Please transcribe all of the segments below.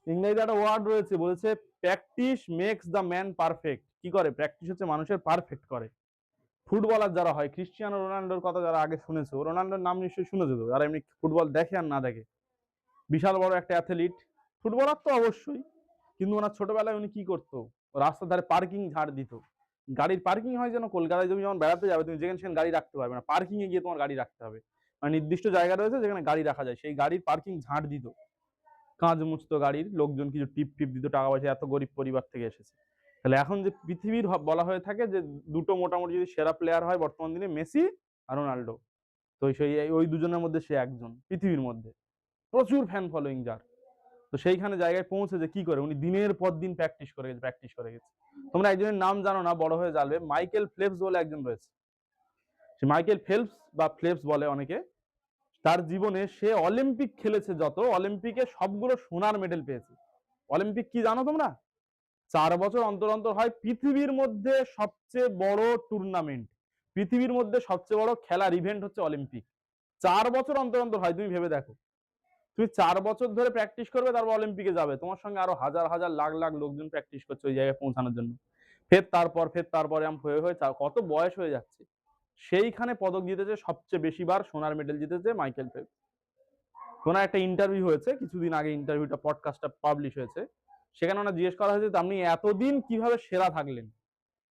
ইংরেজিতে একটা ওয়ার্ড রয়েছে, বলেছে practice makes the man perfect. কি করে? প্র্যাকটিস হচ্ছে মানুষের পারফেক্ট করে। ফুটবলার যারা হয়, ক্রিস্টিয়ানো রোনাল্ডোর কথা যারা আগে শুনেছো, রোনাল্ডোর নাম নিশ্চয়ই শুনেছো তো, যারা এমনি ফুটবল দেখে আর না দেখে। বিশাল বড় একটা অ্যাথলিট, ফুটবলার তো অবশ্যই, কিন্তু ওনার ছোটবেলায় উনি কি করতো? রাস্তার ধারে পার্কিং ঝাড় দিত। গাড়ির পার্কিং হয় যেন কলকাতায় তুমি যখন বেড়াতে যাবে, তুমি যেখানে সেখানে গাড়ি রাখতে পারবে না, পার্কিং এ গিয়ে তোমার গাড়ি রাখতে হবে। মানে নির্দিষ্ট জায়গা রয়েছে যেখানে গাড়ি রাখা যায়, সেই গাড়ির পার্কিং ঝাড় দিত। কাঁচ মুছতো গাড়ির, লোকজন কিছু টিপ টিপ দিত, টাকা পয়সা, এত গরিব পরিবার থেকে এসেছে। তাহলে এখন যে পৃথিবীর বলা হয়ে থাকে যে দুটো মোটামুটি যদি সেরা প্লেয়ার হয় বর্তমান দিনে, মেসি আর রোনাল্ডো, তো সেই ওই দুজনের মধ্যে সে একজন পৃথিবীর মধ্যে, প্রচুর ফ্যান ফলোয়িং যার। তো সেইখানে জায়গায় পৌঁছে যে কি করে উনি দিনের পর দিন প্র্যাকটিস করে গেছে। তোমরা একজনের নাম জানো না, বড় হয়ে জানবে, মাইকেল ফেলপস বলে একজন রয়েছে। সে মাইকেল ফেলপস বা ফেলপস বলে অনেকে। তার জীবনে সে অলিম্পিক খেলেছে, যত অলিম্পিকে সবগুলো সোনার মেডেল পেয়েছে। অলিম্পিক কি জানো তোমরা? 4 বছর অন্তর অন্তর হয় পৃথিবীর মধ্যে সবচেয়ে বড় টুর্নামেন্ট, পৃথিবীর মধ্যে সবচেয়ে বড় খেলার ইভেন্ট হচ্ছে অলিম্পিক। 4 বছর অন্তর অন্তর হয়, তুমি ভেবে দেখো। তুমি 4 বছর ধরে প্র্যাকটিস করবে, তারপর অলিম্পিকে যাবে, তোমার সঙ্গে আরো হাজার হাজার লাখ লাখ লোকজন প্র্যাকটিস করছে ওই জায়গায় পৌঁছানোর জন্য। ফের তারপর এরকম হয়ে হয়ে কত বয়স হয়ে যাচ্ছে, সেইখানে পদক জিতেছে সবচেয়ে বেশি বার, সোনার মেডেল জিতেছে মাইকেল ফেলপস। ওনার একটা ইন্টারভিউ হয়েছে কিছুদিন আগে, ইন্টারভিউটা পডকাস্টটা পাবলিশ হয়েছে। সেখানে ওনার জিজ্ঞেস করা হয়েছে আপনি এতদিন কিভাবে সেরা থাকলেন।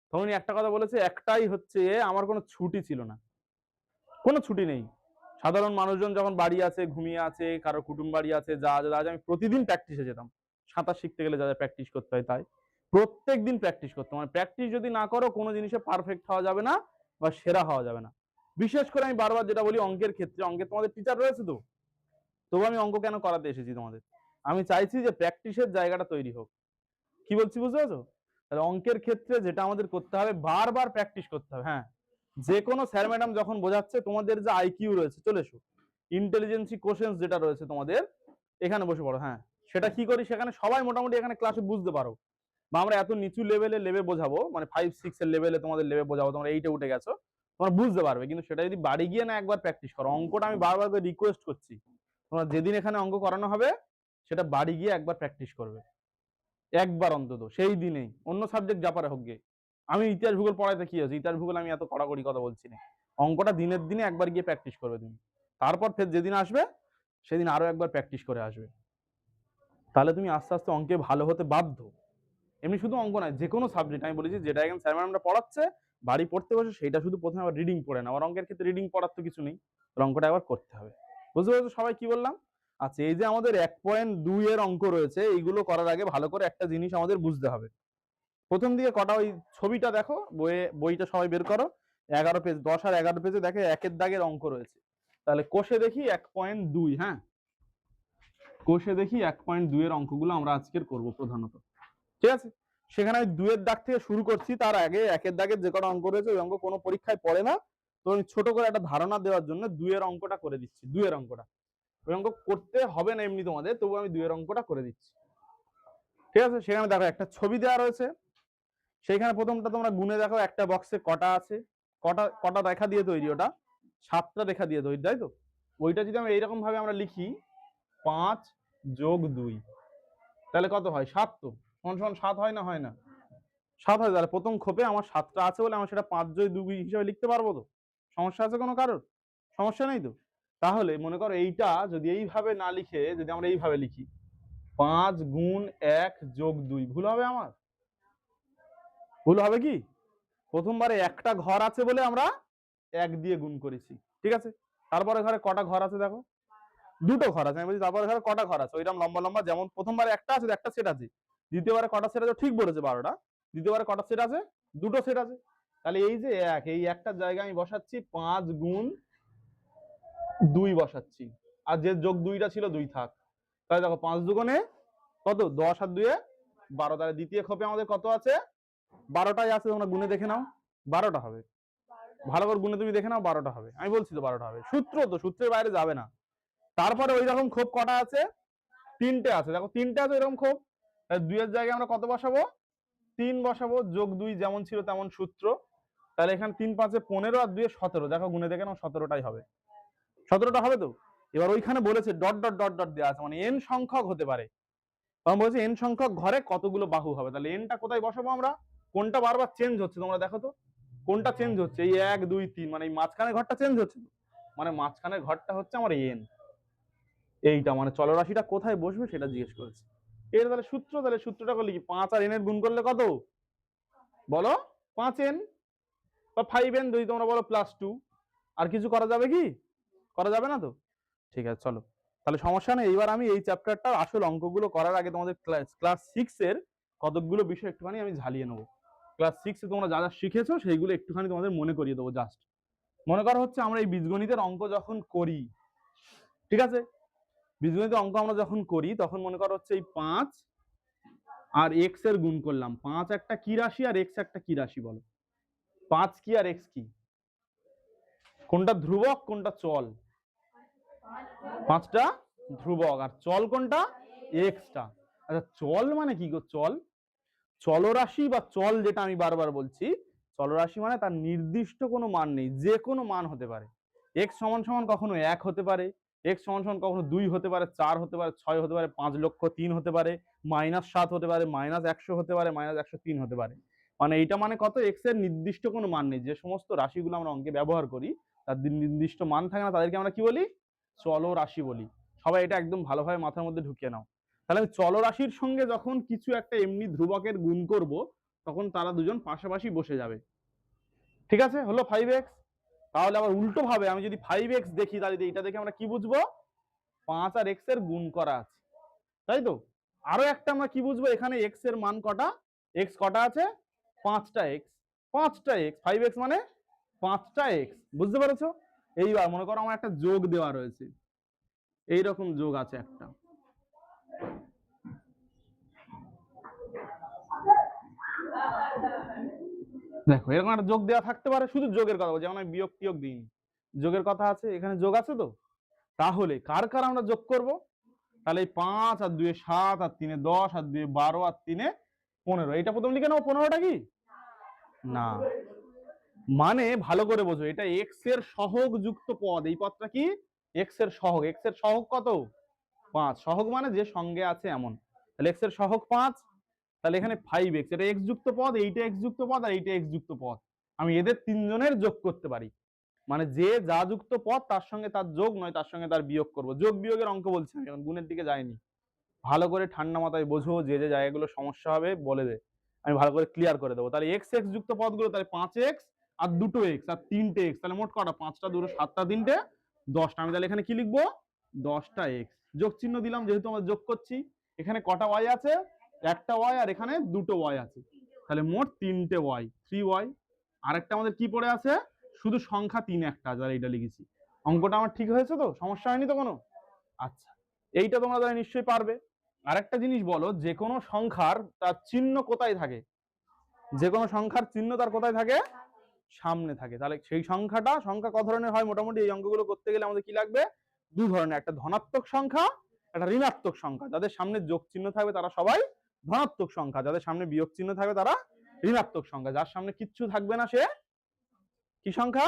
তখন উনি একটা কথা বলেছে, একটাই হচ্ছে আমার কোনো ছুটি ছিল না, কোনো ছুটি নেই। সাধারণ মানুষজন যখন বাড়ি আছে, ঘুমিয়ে আছে, কারো কুটুম বাড়ি আছে, যা যা আমি প্রতিদিন প্র্যাকটিসে যেতাম। সাঁতার শিখতে গেলে যা যা প্র্যাকটিস করতে হয় তাই প্রত্যেক দিন প্র্যাকটিস করতাম। মানে প্র্যাকটিস যদি না করো কোনো জিনিসে পারফেক্ট হওয়া যাবে না বা সেরা হওয়া যাবে না। বিশেষ করে আমি বারবার যেটা বলি, অঙ্কের ক্ষেত্রে, অঙ্কে তোমাদের টিচার রয়েছে তো, তবু আমি অঙ্ক কেন করাতে এসেছি তোমাদের, আমি চাইছি যে প্র্যাকটিসের জায়গাটা তৈরি হোক। কি বলছি বুঝতে পারছো? তাহলে অঙ্কের ক্ষেত্রে যেটা আমাদের করতে হবে, বারবার প্র্যাকটিস করতে হবে। হ্যাঁ, যে কোনো স্যার ম্যাডাম যখন বোঝাচ্ছে, তোমাদের যে আইকিউ রয়েছে, চলে এসো, ইন্টেলিজেন্সি কোশ্চেন্স যেটা রয়েছে তোমাদের, এখানে বসে পড়ো। হ্যাঁ, সেটা কি করি, সেখানে সবাই মোটামুটি এখানে ক্লাসে বুঝতে পারো। বা আমরা এত নিচু লেভেলে লেভেল বোঝাবো, মানে 5 6 এর লেভেলে তোমাদের লেভেল বোঝাবো, তোমরা 8 এ উঠে গেছো, তোমরা বুঝতে পারবে। কিন্তু সেটা যদি বাড়ি গিয়ে না একবার প্র্যাকটিস করো, অঙ্কটা আমি বারবার করে রিকোয়েস্ট করছি, তোমরা যেদিন এখানে অঙ্ক করানো হবে সেটা বাড়ি গিয়ে একবার প্র্যাকটিস করবে, একবার অন্তত, সেই দিনেই। অন্য সাবজেক্ট যা পারে হোক গে, আমি ইতিহাস ভূগোল পড়াইতে কি আছে, ইতিহাস ভূগোল আমি এত কড়াকড়ি কথা বলছি না। অঙ্কটা দিনের দিনে একবার গিয়ে প্র্যাকটিস করবে তুমি, তারপর ফের যেদিন আসবে সেদিন আরো একবার প্র্যাকটিস করে আসবে। তাহলে তুমি আস্তে আস্তে অঙ্কে ভালো হতে বাধ্য। এমনি শুধু অঙ্ক নয়, যে কোনো সাবজেক্ট আমি বলেছি, যেটা এখন স্যার ম্যাডামরা পড়াচ্ছে, বাড়ি পড়তে বসে সেইটা শুধু প্রথমে আবার রিডিং পড়ে না। আবার অঙ্কের ক্ষেত্রে রিডিং পড়ার তো কিছু নেই, অঙ্কটা আবার করতে হবে। বুঝতে পারছো সবাই কি বললাম? আচ্ছা, এই যে আমাদের 1.2 এর অঙ্ক রয়েছে, এইগুলো করার আগে ভালো করে একটা জিনিস আমাদের বুঝতে হবে। প্রথম দিকে কটা ওই ছবিটা দেখো, বইটা সবাই বের করো, 11 পেজ, 10 আর 11 পেজে দেখে একের দাগের অঙ্ক রয়েছে। তাহলে কোষে দেখি 1.2, হ্যাঁ, কোষে দেখি 1.2 এর অঙ্কগুলো আমরা আজকের করব প্রধানত। ঠিক আছে, সেখানে আমি 2 এর দাগ থেকে শুরু করছি। তার আগে 1 এর দাগের যে কটা অঙ্ক রয়েছে, ওই অঙ্ক কোনো পরীক্ষায় পড়ে না, তো আমি ছোট করে একটা ধারণা দেওয়ার জন্য 2 এর অঙ্কটা করে দিচ্ছি। 2 এর অঙ্কটা, ওই অঙ্ক করতে হবে না এমনি তোমাদের, তবু আমি 2 এর অঙ্কটা করে দিচ্ছি। ঠিক আছে, সেখানে দেখো একটা ছবি দেওয়া রয়েছে, সেইখানে প্রথমটা তোমরা গুনে দেখো একটা বক্সে কটা আছে, কটা কটা রেখা দিয়ে তৈরি, ওটা 7টা রেখা দিয়ে তৈরি, তাই তো? ওইটা যদি আমরা এইরকম ভাবে আমরা লিখি, 5 যোগ 2, তাহলে কত হয়? 7। তো সমান সমান 7 হয় না? হয় না? 7 হয়। তাহলে প্রথম খোপে আমার 7টা আছে বলে আমার সেটা 5 যোগ 2 হিসেবে লিখতে পারবো তো? সমস্যা আছে কোনো কারোর? সমস্যা নেই তো? তাহলে মনে করো এইটা যদি এইভাবে না লিখে যদি আমরা এইভাবে লিখি, 5 গুণ 1 যোগ 2, ভুল হবে আমার? ভুল হবে কি? প্রথমবারে একটা ঘর আছে বলে আমরা 1 দিয়ে গুণ করেছি, ঠিক আছে? তারপরে ঘরে কটা ঘর আছে দেখো, 2টো ঘর আছে। আমি বলছি তারপরে ঘরে কটা ঘর আছে, ওইরকম লম্বা লম্বা, যেমন প্রথমবারে একটা আছে, একটা সেট আছে। দ্বিতীয়বারে কটা সেট আছে? ঠিক বলেছে, 12টা। দ্বিতীয়বারে কটা সেট আছে? 2টো সেট আছে। তাহলে এই যে এই একটা জায়গায় আমি বসাচ্ছি 5 গুণ 2 বসাচ্ছি, আর যে যোগ 2টা ছিল 2 থাক। তাহলে দেখো 5 দুগুণে কত, 10 আর 2 12। তাহলে দ্বিতীয় খোপে আমাদের কত আছে? 12টাই আছে। তোমরা গুনে দেখে নাও, 12টা হবে। ভালো করে গুনে তুমি দেখে নাও, 12টা হবে। আমি বলছি তো 12টা হবে, সূত্র তো, সূত্রের বাইরে যাবে না। তারপরে ওই রকম খোপ কটা আছে? 3টে আছে। দেখো 3টে আছে এরকম খোপ, 2 এর জায়গায় আমরা কত বসাবো? 3 বসাবো, যোগ 2 যেমন ছিল তেমন সূত্র। তাহলে এখানে 3 5 15 আর 2 17। দেখো গুনে দেখে নাও, 17টাই হবে। 17টা হবে তো? এবার ওইখানে বলেছে ডট ডট ডট ডট দেওয়া আছে, মানে n সংখ্যক হতে পারে। তখন বলছে এন সংখ্যক ঘরে কতগুলো বাহু হবে, তাহলে এনটা কোথায় বসাবো আমরা? কোনটা বারবার চেঞ্জ হচ্ছে তোমরা দেখো তো, কোনটা চেঞ্জ হচ্ছে? এই 1 2 3, মানে এই মাঝখানের ঘরটা চেঞ্জ হচ্ছে, মানে মাঝখানের ঘরটা হচ্ছে আমার এন। এইটা মানে চলরাশিটা কোথায় বসবে সেটা জিজ্ঞেস করেছে। এর তাহলে সূত্র, তাহলে সূত্রটা করলে কি 5 আর n এর গুণ করলে কত বলো? 5n বা 5n, যদি তোমরা বলো +2। আর কিছু করা যাবে কি? করা যাবে না তো? ঠিক আছে চলো, তাহলে সমস্যা নেই। এইবার আমি এই চ্যাপ্টারটার আসল অঙ্কগুলো করার আগে তোমাদের ক্লাস 6 এর কতগুলো বিষয় একটুখানি আমি ঝালিয়ে নেবো। ক্লাস 6 এ তোমরা যা যা শিখেছো সেইগুলো একটুখানি তোমাদের মনে করিয়ে দেবো। জাস্ট মনে করো হচ্ছে আমরা এই বীজগণিতের অঙ্ক যখন করি, ঠিক আছে, বীজগণিতের অঙ্ক আমরা যখন করি তখন মনে করো হচ্ছে এই 5 আর x এর গুণ করলাম। 5 একটা কি রাশি আর x একটা কি রাশি বলো? 5 কি আর x কি? কোনটা ধ্রুবক কোনটা চল? 5টা ধ্রুবক, আর চল কোনটা? এক্সটা। আচ্ছা চল মানে কি গো? চল চলরাশি বা চল, যেটা আমি বারবার বলছি, চলরাশি মানে তার নির্দিষ্ট কোনো মান নেই, যে কোনো মান হতে পারে। এক্স সমান সমান কখনো 1 হতে পারে, এক্স সমান সমান কখনো 2 হতে পারে, 4 হতে পারে, 6 হতে পারে, 5,03,000 হতে পারে, -7 হতে পারে, -100 হতে পারে, -103 হতে পারে। মানে এইটা মানে কত? এক্স এর নির্দিষ্ট কোনো মান নেই। যে সমস্ত রাশিগুলো আমরা অঙ্কে ব্যবহার করি তার নির্দিষ্ট মান থাকে না, তাদেরকে আমরা কি বলি? চলরাশি বলি। সবাই এটা একদম ভালোভাবে মাথার মধ্যে ঢুকিয়ে নাও। তাহলে আমি চলরাশির সঙ্গে যখন কিছু একটা এমনি ধ্রুবকের গুণ করব তখন তারা দুজন পাশাপাশি বসে যাবে। ঠিক আছে, হলো 5x। তাহলে আবার উল্টো ভাবে আমি যদি 5x দেখি, তাহলে এটা দেখে আমরা কি বুঝবো? 5 আর x এর গুণ করা আছে, তাই তো? আরো একটা আমরা কি বুঝবো? এখানে x এর মান কটা? x কটা আছে? 5টা x। 5টা x, 5x মানে 5টা x। বুঝতে পেরেছো? এইবার মনে করো আমার একটা যোগ দেওয়া রয়েছে, এইরকম যোগ আছে একটা। দেখো এরকম একটা যোগ দেওয়া থাকতে পারে, শুধু যোগের কথা বলছি, যেমন আমি বিয়োগ টিয়োগ দিইনি, যোগের কথা আছে, এখানে যোগ আছে তো। তাহলে কার কার আমরা যোগ করব? তাহলে এই 5 আর 2 7 আর 3 10 আর 2 12 আর 3 15, এটা প্রথম লিখে নেবো। 15টা কি না, মানে ভালো করে বোঝো, এটা এক্স এর সহগ যুক্ত পদ। এই পদটা কি? এক্স এর সহগ। এক্স এর সহগ কত? 5। সহগ মানে যে সঙ্গে আছে এমন। তাহলে এক্স এর সহগ 5, তাহলে এখানে 5x, এটা x যুক্ত পদ, এইটা x যুক্ত পদ, আর এইটা x যুক্ত পদ। আমি এদের তিনজনের যোগ করতে পারি, মানে যে যা যুক্ত পদ তার সঙ্গে তার যোগ নয় তার সঙ্গে তার বিয়োগ করব। যোগ বিয়োগের অঙ্ক বলছি আমি, এখন গুণের দিকে যাইনি। ভালো করে ঠান্ডা মাথায় বোঝো, যে যে জায়গাগুলো সমস্যা হবে বলে দে, আমি ভালো করে ক্লিয়ার করে দেবো। তাহলে এক্স এক্স যুক্ত পদগুলো, তাহলে 5x আর 2টো x আর 3টে x, তাহলে মোট কটা? 5টা 2টো 7টা 3টে 10টা। আমি তাহলে এখানে কি লিখবো? 10টা x। যোগ চিহ্ন দিলাম যেহেতু আমরা যোগ করছি। এখানে কটা y আছে? একটা y, আর এখানে 2টো y আছে, তাহলে মোট 3টে y, 3y। আরেকটা আমাদের কি পড়ে আছে? শুধু সংখ্যা 3 একটা, যারা এটা লিখেছি। অঙ্কটা আমার ঠিক হয়েছে তো? সমস্যা হয়নি তো কোনো? আচ্ছা, এইটা তোমরা তাহলে নিশ্চয়ই পারবে। আরেকটা জিনিস বলো, যে কোনো সংখ্যার তার চিহ্ন কোথায় থাকে? যে কোনো সংখ্যার চিহ্ন তার কোথায় থাকে? সামনে থাকে। তাহলে সেই সংখ্যা কত ধরনের হয়? মোটামুটি এই অঙ্কগুলো করতে গেলে আমাদের কি লাগবে? দু ধরনের, একটা ধনাত্মক সংখ্যা, একটা ঋণাত্মক সংখ্যা। যাদের সামনে যোগ চিহ্ন থাকবে তারা সবাই ধনাত্মক সংখ্যা, যাদের সামনে বিয়োগ চিহ্ন থাকবে তারা ঋণাত্মক সংখ্যা। যার সামনে কিচ্ছু থাকবে না সে কি সংখ্যা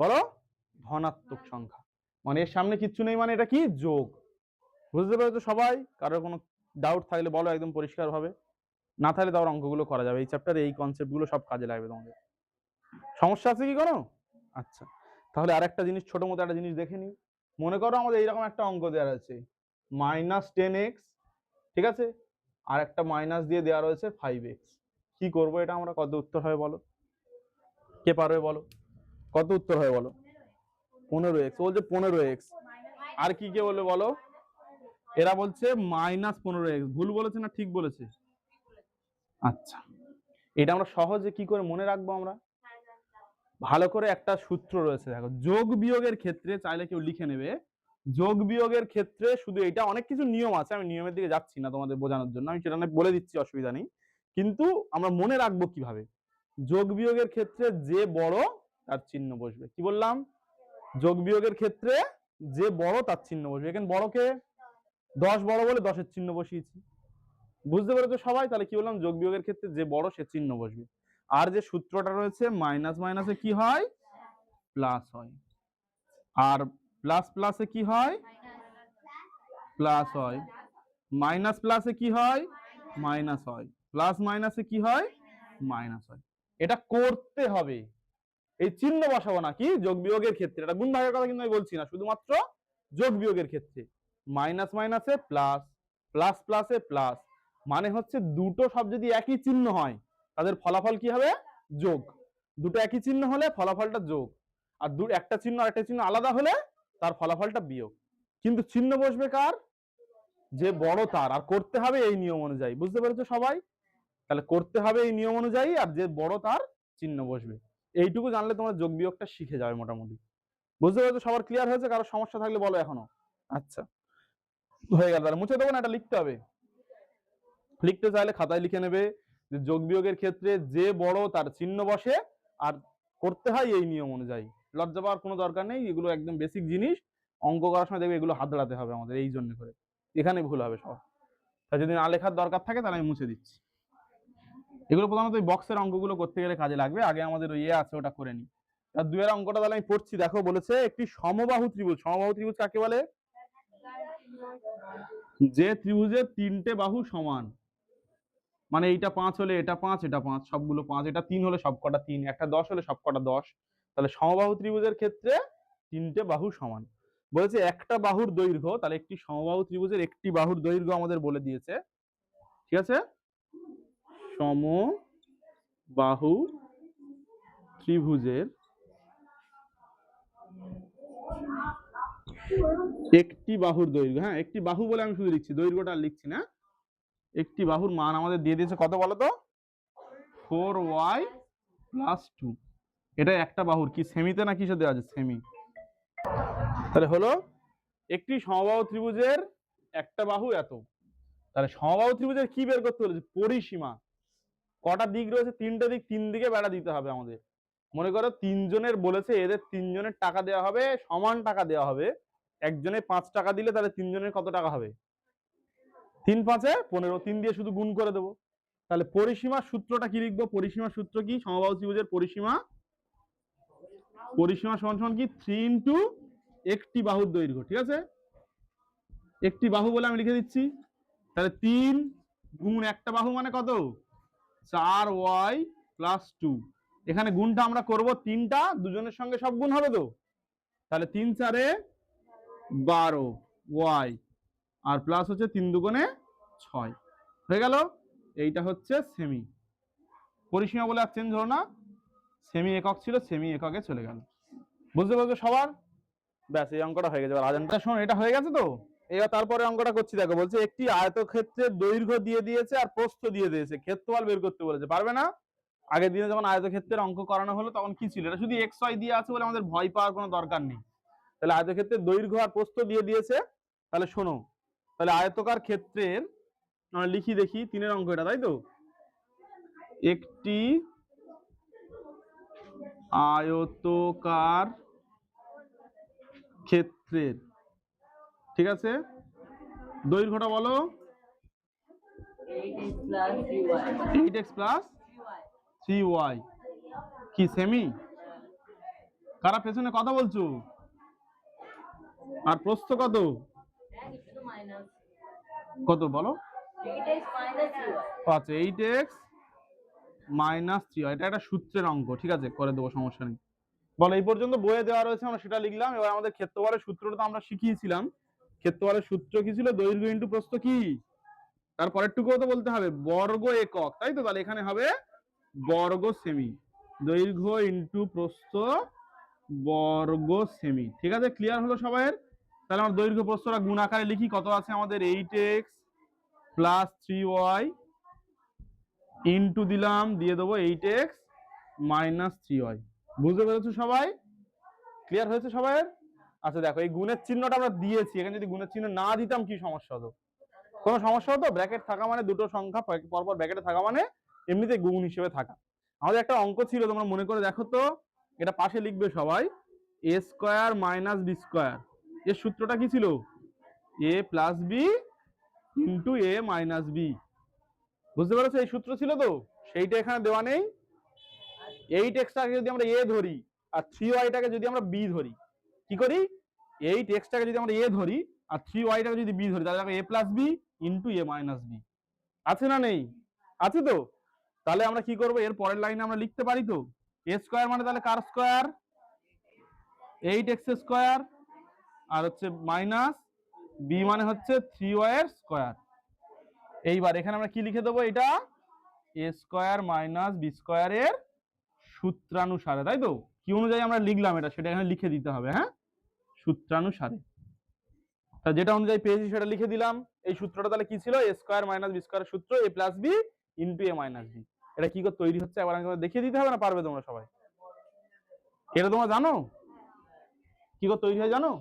বলো? ধনাত্মক সংখ্যা। মানে এর সামনে কিচ্ছু নেই, মানে এটা কি? যোগ। বুঝতে পেরেছো সবাই? কারোর কোনো ডাউট থাকলে বলো একদম পরিষ্কার ভাবে, না থাকলে তাও অঙ্কগুলো করা যাবে। এই চ্যাপ্টারে এই কনসেপ্ট গুলো সব কাজে লাগবে তোমাদের। সমস্যা আছে কি কোনো? আচ্ছা, তাহলে আরেকটা জিনিস, ছোট মতো একটা জিনিস দেখে নিই। মনে করো আমাদের এইরকম একটা অঙ্ক দেওয়া আছে, -10x, ঠিক আছে, আর একটা মাইনাস দিয়ে দেওয়া রয়েছে 5x। কি করব এটা আমরা? কত উত্তর হবে বলো? কে পারবে বলো? কত উত্তর হবে বলো? 15x। বলছে 15x। আর কি কে বলবে বলো? এরা বলছে -15x। ভুল বলেছে না ঠিক বলেছে? আচ্ছা, এটা আমরা সহজে কি করে মনে রাখবো আমরা? ভালো করে একটা সূত্র রয়েছে দেখো, যোগ বিয়োগের ক্ষেত্রে, চাইলে কেউ লিখে নেবে। যোগ বিয়োগের ক্ষেত্রে শুধু এটা, অনেক কিছু নিয়ম আছে, আমি নিয়মের দিকে যাচ্ছি না তোমাদের বোঝানোর জন্য, আমি সেটা বলে দিচ্ছি, অসুবিধা নেই। কিন্তু আমরা মনে রাখবো কিভাবে? যোগ বিয়োগের ক্ষেত্রে যে বড় তার চিহ্ন বসবে। কি বললাম? যোগ বিয়োগের ক্ষেত্রে যে বড় তার চিহ্ন বসবে। এখানে বড়কে 10 বড় বলে 10-এর চিহ্ন বসিয়েছি। বুঝতে পেরেছো সবাই? তাহলে কি বললাম? যোগ বিয়োগের ক্ষেত্রে যে বড় সে চিহ্ন বসবে। আর যে সূত্রটা রয়েছে, মাইনাস মাইনাসে কি হয়? প্লাস হয়। আর প্লাস প্লাসে কি হয়? প্লাস হয়। মাইনাস প্লাসে কি হয়, মাইনাস হয়, প্লাস মাইনাসে কি হয়, মাইনাস হয়। এটা করতে হবে, এই চিহ্ন বসাবো না, কি যোগ বিয়োগের ক্ষেত্রে, এটা গুণ ভাগের কথা কিন্তু আমি বলছি না, শুধুমাত্র যোগ বিয়োগের ক্ষেত্রে। মাইনাস মাইনাসে প্লাস, প্লাস প্লাসে প্লাস, মানে হচ্ছে দুটো সব যদি একই চিহ্ন হয় তাদের ফলাফল কি হবে, যোগ। দুটো একই চিহ্ন হলে ফলাফলটা যোগ, আর একটা চিহ্ন আর একটা চিহ্ন আলাদা হলে তার ফলাফলটা বিয়োগ। কিন্তু চিহ্ন বসবে কার, যে বড় তার, আর করতে হবে এই নিয়ম অনুযায়ী। বুঝতে পেরেছো সবাই? তাহলে করতে হবে এই নিয়ম অনুযায়ী, আর যে বড় তার চিহ্ন বসবে। এইটুকু জানলে তোমরা যোগ বিয়োগটা শিখে যাবে মোটামুটি। বুঝতে পেরেছো? সবার ক্লিয়ার হয়েছে? কারো সমস্যা থাকলে বলো এখনো। আচ্ছা, হয়ে গেল। তাহলে মুছে দেবো না, এটা লিখতে হবে। লিখতে চাইলে খাতায় লিখে নেবে যে যোগ বিয়োগের ক্ষেত্রে যে বড় তার চিহ্ন বসে, আর করতে হয় এই নিয়ম অনুযায়ী। লজ্জা পাওয়ার কোনো দরকার নেই, এগুলো একদম বেসিক জিনিস। অঙ্ক করার সময় দেখবে এগুলো হাত দাঁড়াতে হবে আমাদের, এই জন্য করে এখানে ভুল হবে সব। তাই যদি না লেখার দরকার থাকে তাহলে আমি মুছে দিচ্ছি। এগুলো প্রধানত ওই বক্সের অঙ্কগুলো করতে গেলে কাজে লাগবে। আগে আমাদের ওই আছে, ওটা করে নি। আর দুয়ের অঙ্কটা তাহলে আমি পড়ছি, দেখো। বলেছে একটি সমবাহু ত্রিভুজ। সমবাহু ত্রিভুজ কাকে বলে? যে ত্রিভুজের তিনটে বাহু সমান, মানে এইটা 5 হলে এটা 5, এটা 5, সবগুলো 5, এটা 3 হলে সবকটা 3, একটা 10 হলে সবকটা 10। তাহলে সমবাহু ত্রিভুজের ক্ষেত্রে তিনটে বাহু সমান। বলেছে একটা বাহুর দৈর্ঘ্য, তাহলে একটি সমবাহু ত্রিভুজের একটি বাহুর দৈর্ঘ্য আমাদের বলে দিয়েছে, ঠিক আছে? সমবাহু ত্রিভুজের একটি বাহুর দৈর্ঘ্য, হ্যাঁ একটি বাহু বলে আমি শুধু লিখছি, দৈর্ঘ্যটা লিখছি না। একটি বাহুর মান আমাদের দিয়ে দিয়েছে কত বলো তো, 4y + 2। এটা একটা বাহুর কি সেমিতে না কিসে দেওয়া আছে, সেমি। তাহলে হলো একটি সমবাহু ত্রিভুজের একটা বাহু এত। তাহলে সমবাহু ত্রিভুজের কি বের করতে বলেছে, পরিসীমা। কটা দিক রয়েছে, তিনটে দিক, তিন দিকে বেড়া দিতে হবে আমাদের। মনে করো তিনজনের বলেছে, এদের তিনজনের টাকা দেওয়া হবে, সমান টাকা দেওয়া হবে। একজনে 5 টাকা দিলে তাহলে তিনজনের কত টাকা হবে, 3 × 5 = 15, 3 দিয়ে শুধু গুণ করে দেবো। তাহলে পরিসীমার সূত্রটা কি লিখবো, পরিসীমার সূত্র কি, সমবাহু ত্রিভুজের পরিসীমা, পরিসীমা সমান সমান কি 3 × একটি বাহুর দৈর্ঘ্য, ঠিক আছে? একটি বাহু বলে আমি লিখে দিচ্ছি। তাহলে 3 গুণ একটা বাহু মানে কত, 4y + 2। এখানে গুণটা আমরা করব, তিনটা দুজনের সঙ্গে সব গুণ হবে তো, তাহলে 3 × 4 = 12 y, আর প্লাস হচ্ছে 3 × 2 = 6, হয়ে গেল। এইটা হচ্ছে সেমি। পরিসীমা বলে আর চেঞ্জ হলো না, সেমি একক ছিল, সেমি এককে চলে গেল। বুঝতে পারছো সবার? ব্যাস, এই অঙ্কটা হয়ে গেছে। আজানটা শোন, এটা হয়ে গেছে তো। এবার তারপরে অঙ্কটা করছি, দেখো। বলছে একটি আয়তক্ষেত্রের দৈর্ঘ্য দিয়ে দিয়েছে আর প্রস্থ দিয়ে দিয়েছে, ক্ষেত্রফল বের করতে বলেছে। পারবে না? আগের দিনে যখন আয়তক্ষেত্রের অঙ্ক করানো হলো তখন কি ছিল, এটা শুধু এক্স ওয়াই দিয়ে আছে বলে আমাদের ভয় পাওয়ার কোনো দরকার নেই। তাহলে আয়তক্ষেত্রের দৈর্ঘ্য আর প্রস্থ দিয়ে দিয়েছে। তাহলে শোনো, তাহলে আয়তকার ক্ষেত্রের লিখি দেখি, 3-এর অঙ্ক এটা, তাই তো? একটি আয়তকার ক্ষেত্রের, ঠিক আছে, দৈর্ঘ্যটা বলো, 8x + 3y, কি সেমি? কারা পেছনে কথা বলছো? আর প্রস্থ কত, কত বলো? 8x - 3y। এটা একটা সূত্রের অঙ্ক, ঠিক আছে, করে দেবো, সমস্যা নেই। বলো, এই পর্যন্ত বইয়ে দেওয়া রয়েছে, আমরা সেটা লিখলাম। এবার আমাদের ক্ষেত্রফলের সূত্রটা তো আমরা শিখিয়েছিলাম। ক্ষেত্রফলের সূত্র কি ছিল, দৈর্ঘ্য ইন্টু প্রস্থ, কি তারপরের টুকুও তো বলতে হবে, বর্গ একক, তাই তো? তাহলে এখানে হবে বর্গ সেমি, দৈর্ঘ্য ইন্টু প্রস্থ বর্গ সেমি, ঠিক আছে? ক্লিয়ার হলো সবাইয়ের? তাহলে আমার দৈর্ঘ্য প্রস্থটা গুণ আকারে লিখি, কত আছে আমাদের, 8x + 3y ইন্টু দিলাম, দিয়ে দেবো 8x - 3y। বুঝতে পেরেছো সবাই? ক্লিয়ার হয়েছে সবাইয়ের? আচ্ছা দেখো, এই গুণের চিহ্নটা আমরা দিয়েছি, এখানে যদি গুণের চিহ্ন না দিতাম কি সমস্যা হতো, কোনো সমস্যা হতো? ব্র্যাকেট থাকা মানে, দুটো সংখ্যা পরপর ব্র্যাকেটে থাকা মানে এমনিতে গুণ হিসেবে থাকা। আমাদের একটা অঙ্ক ছিল, তোমরা মনে করে দেখো তো, এটা পাশে লিখবে সবাই, a² - b²। এর সূত্রটা কি ছিল, a + b * a - b। বুঝতে পেরেছো? এই সূত্র ছিল তো, সেইটা এখানে দেওয়া নেই। 8x টাকে যদি আমরা a ধরি, আর 3y টাকে যদি আমরা b ধরি, কি করি, 8x টাকে যদি আমরা a ধরি আর 3y-টাকে যদি b ধরি তাহলে দেখো a plus B into a minus B. আছে না নেই? আছে তো? তাহলে আমরা কি করবো, এর পরের লাইনে আমরা লিখতে পারি তো a স্কোয়ার মানে তাহলে কার স্কোয়ার, 8x স্কোয়ার, আর হচ্ছে মাইনাস b মানে হচ্ছে 3y এর স্কোয়ার। এইবার এখানে আমরা কি লিখে দেবো, এটা a স্কোয়ার মাইনাস বি স্কোয়ারের সূত্রানুসারে, তাই তো? কি অনুযায়ী আমরা লিখলাম এটা সেটা এখানে লিখে দিতে হবে, হ্যাঁ, সূত্রানুসারে। তা যেটা অনুযায়ী পেয়েছি সেটা লিখে দিলাম। এই সূত্রটা তাহলে কি ছিল, a স্কোয়ার মাইনাস বি স্কোয়ারের সূত্র a plus B into a minus B. এটা কি করে তৈরি হচ্ছে একবার আমাকে দেখিয়ে দিতে হবে না? পারবে তোমরা সবাই? এটা তোমরা জানো কি করে তৈরি হয় জানো?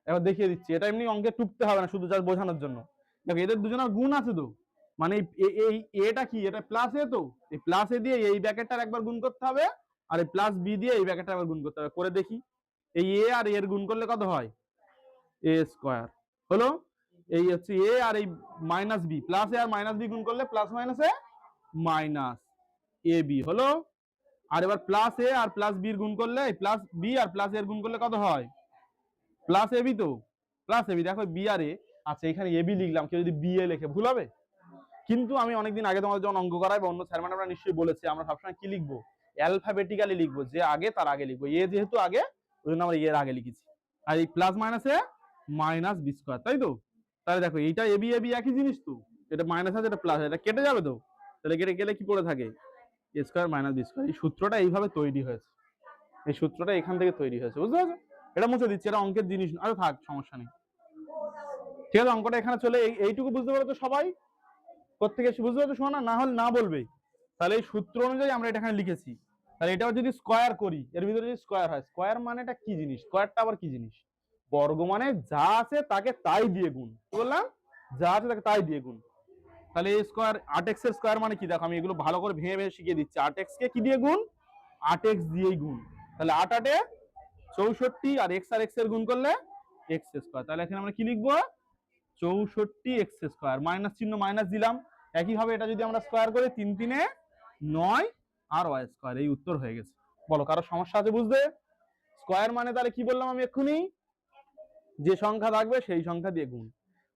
এবার দেখিয়ে দিচ্ছি। এটা এমনি অঙ্কে টুকতে হবে না, শুধু জাস্ট বোঝানোর জন্য। দেখো এদের দুজনের গুণ আছে তো, মানে এই এটা কি, এটা প্লাস এ, তো এই প্লাস এ দিয়ে এই ব্র্যাকেটটার একবার গুণ করতে হবে, আর এই প্লাস বি দিয়ে এই ব্র্যাকেটটা একবার গুণ করতে হবে। করে দেখি, এই এ আর এর গুণ করলে কত হয়, এ স্কোয়ার হলো। এই হচ্ছে এ আর এই মাইনাস বি, প্লাস এ আর মাইনাস বি গুণ করলে plus minus A minus A B হলো। আর এবার প্লাস এ আর প্লাস বি গুণ করলে, প্লাস বি আর প্লাস এর গুণ করলে কত হয়, প্লাস এবি। তো প্লাস এবি, দেখো বি আর এ, আচ্ছা এখানে এবি লিখলাম, কেউ যদি বি এ লেখে ভুল হবে? কিন্তু আমি অনেকদিন আগে তোমাদের যখন অঙ্ক করাই বা অন্য স্যার ম্যাডামরা নিশ্চয়ই বলেছে আমরা সবসময় কি লিখবো, অ্যালফাবেটিক্যালি লিখবো, যে আগে তার আগে লিখবো। এ যেহেতু আগে, ওই জন্য আমরা এর আগে লিখেছি। আর এই প্লাস মাইনাসে মাইনাস বি স্কোয়ার, তাই তো? তাহলে দেখো এইটা এবি এবি একই জিনিস তো, এটা মাইনাস আছে এটা প্লাস, এটা কেটে যাবে তো, তাহলে কেটে গেলে কি পড়ে থাকে, এ স্কোয়ার মাইনাস বি স্কোয়ার। এই সূত্রটা এইভাবে তৈরি হয়েছে, এই সূত্রটা এখান থেকে তৈরি হয়েছে, বুঝতে পারছো? এটা মুছে দিচ্ছি, এটা অঙ্কের জিনিস, আরে থাক সমস্যা নেই। ঠিক আছে, অঙ্কটা এখানে চলে, এইটুকু বুঝতে পারো তো সবাই? প্রত্যেকে বুঝতে পারছো? শোনা না হলে না বলবে। তাহলে এই সূত্র অনুযায়ী আমরা এটা এখানে লিখেছি। তাহলে এটাও যদি স্কোয়ার করি, এর ভিতরে যদি স্কোয়ার হয়, স্কোয়ার মানেটা কি জিনিস, স্কোয়ারটা আবার কি জিনিস, বর্গ মানে যা আছে তাকে তাই দিয়ে গুণ। কি বললাম, যা আছে তাকে তাই দিয়ে গুণ। তাহলে এই স্কোয়ার 8x এর স্কোয়ার মানে কি, দেখো আমি এগুলো ভালো করে ভেঙে ভেঙে শিখিয়ে দিচ্ছি। 8x কে কি দিয়ে গুণ, 8x দিয়েই গুণ। তাহলে 8 8 এ 64, আর x আর x এর গুণ করলে x স্কোয়ার। তাহলে এখানে আমরা কি লিখবো, 64x স্কোয়ার, মাইনাস চিহ্ন মাইনাস দিলাম। একইভাবে এটা যদি আমরা স্কোয়ার করি, 3 3 এ 9 আর y স্কোয়ার, এই উত্তর হয়ে গেছে। বলো কারো সমস্যা আছে বুঝতে? স্কোয়ার মানে তাহলে কি বললাম আমি এক্ষুনি, যে সংখ্যা থাকবে সেই সংখ্যা দিয়ে গুণ।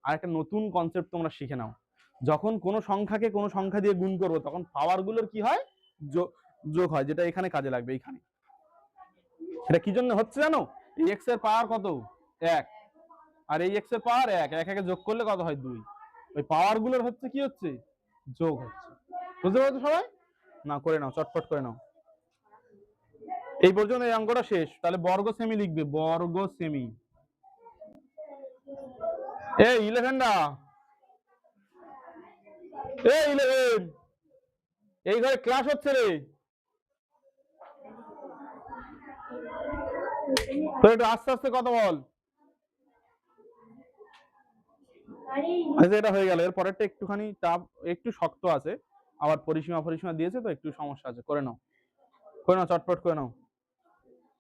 আর একটা নতুন কনসেপ্ট তোমরা শিখে নাও, যখন কোনো সংখ্যাকে কোনো সংখ্যা দিয়ে গুণ করবো তখন পাওয়ার গুলোর কি হয়, যোগ হয়, যেটা এখানে কাজে লাগবে। এইখানে এটা কি জন্য হচ্ছে জানো, এই x এর পাওয়ার কত, 1, আর এই x এর পাওয়ার 1, একে যোগ করলে কত হয়, 2। ওই পাওয়ার গুলোর হচ্ছে কি হচ্ছে, যোগ হচ্ছে। বুঝতে পারছো সবাই? না করে নাও, চটপট করে নাও। এই পর্যন্ত এই অঙ্কটা শেষ। তাহলে বর্গ সেমি লিখবে, বর্গ সেমি। এই 11 এই 11, এই ঘরে ক্লাস হচ্ছে রে, তো একটু আস্তে আস্তে কথা বল। আচ্ছা এটা হয়ে গেল, এর পরেরটা একটুখানি টাফ, একটু শক্ত আছে, আবার পরিসীমা পরিসীমা দিয়েছে তো একটু সমস্যা আছে। করে নাও, করে নাও, চটপট করে নাও।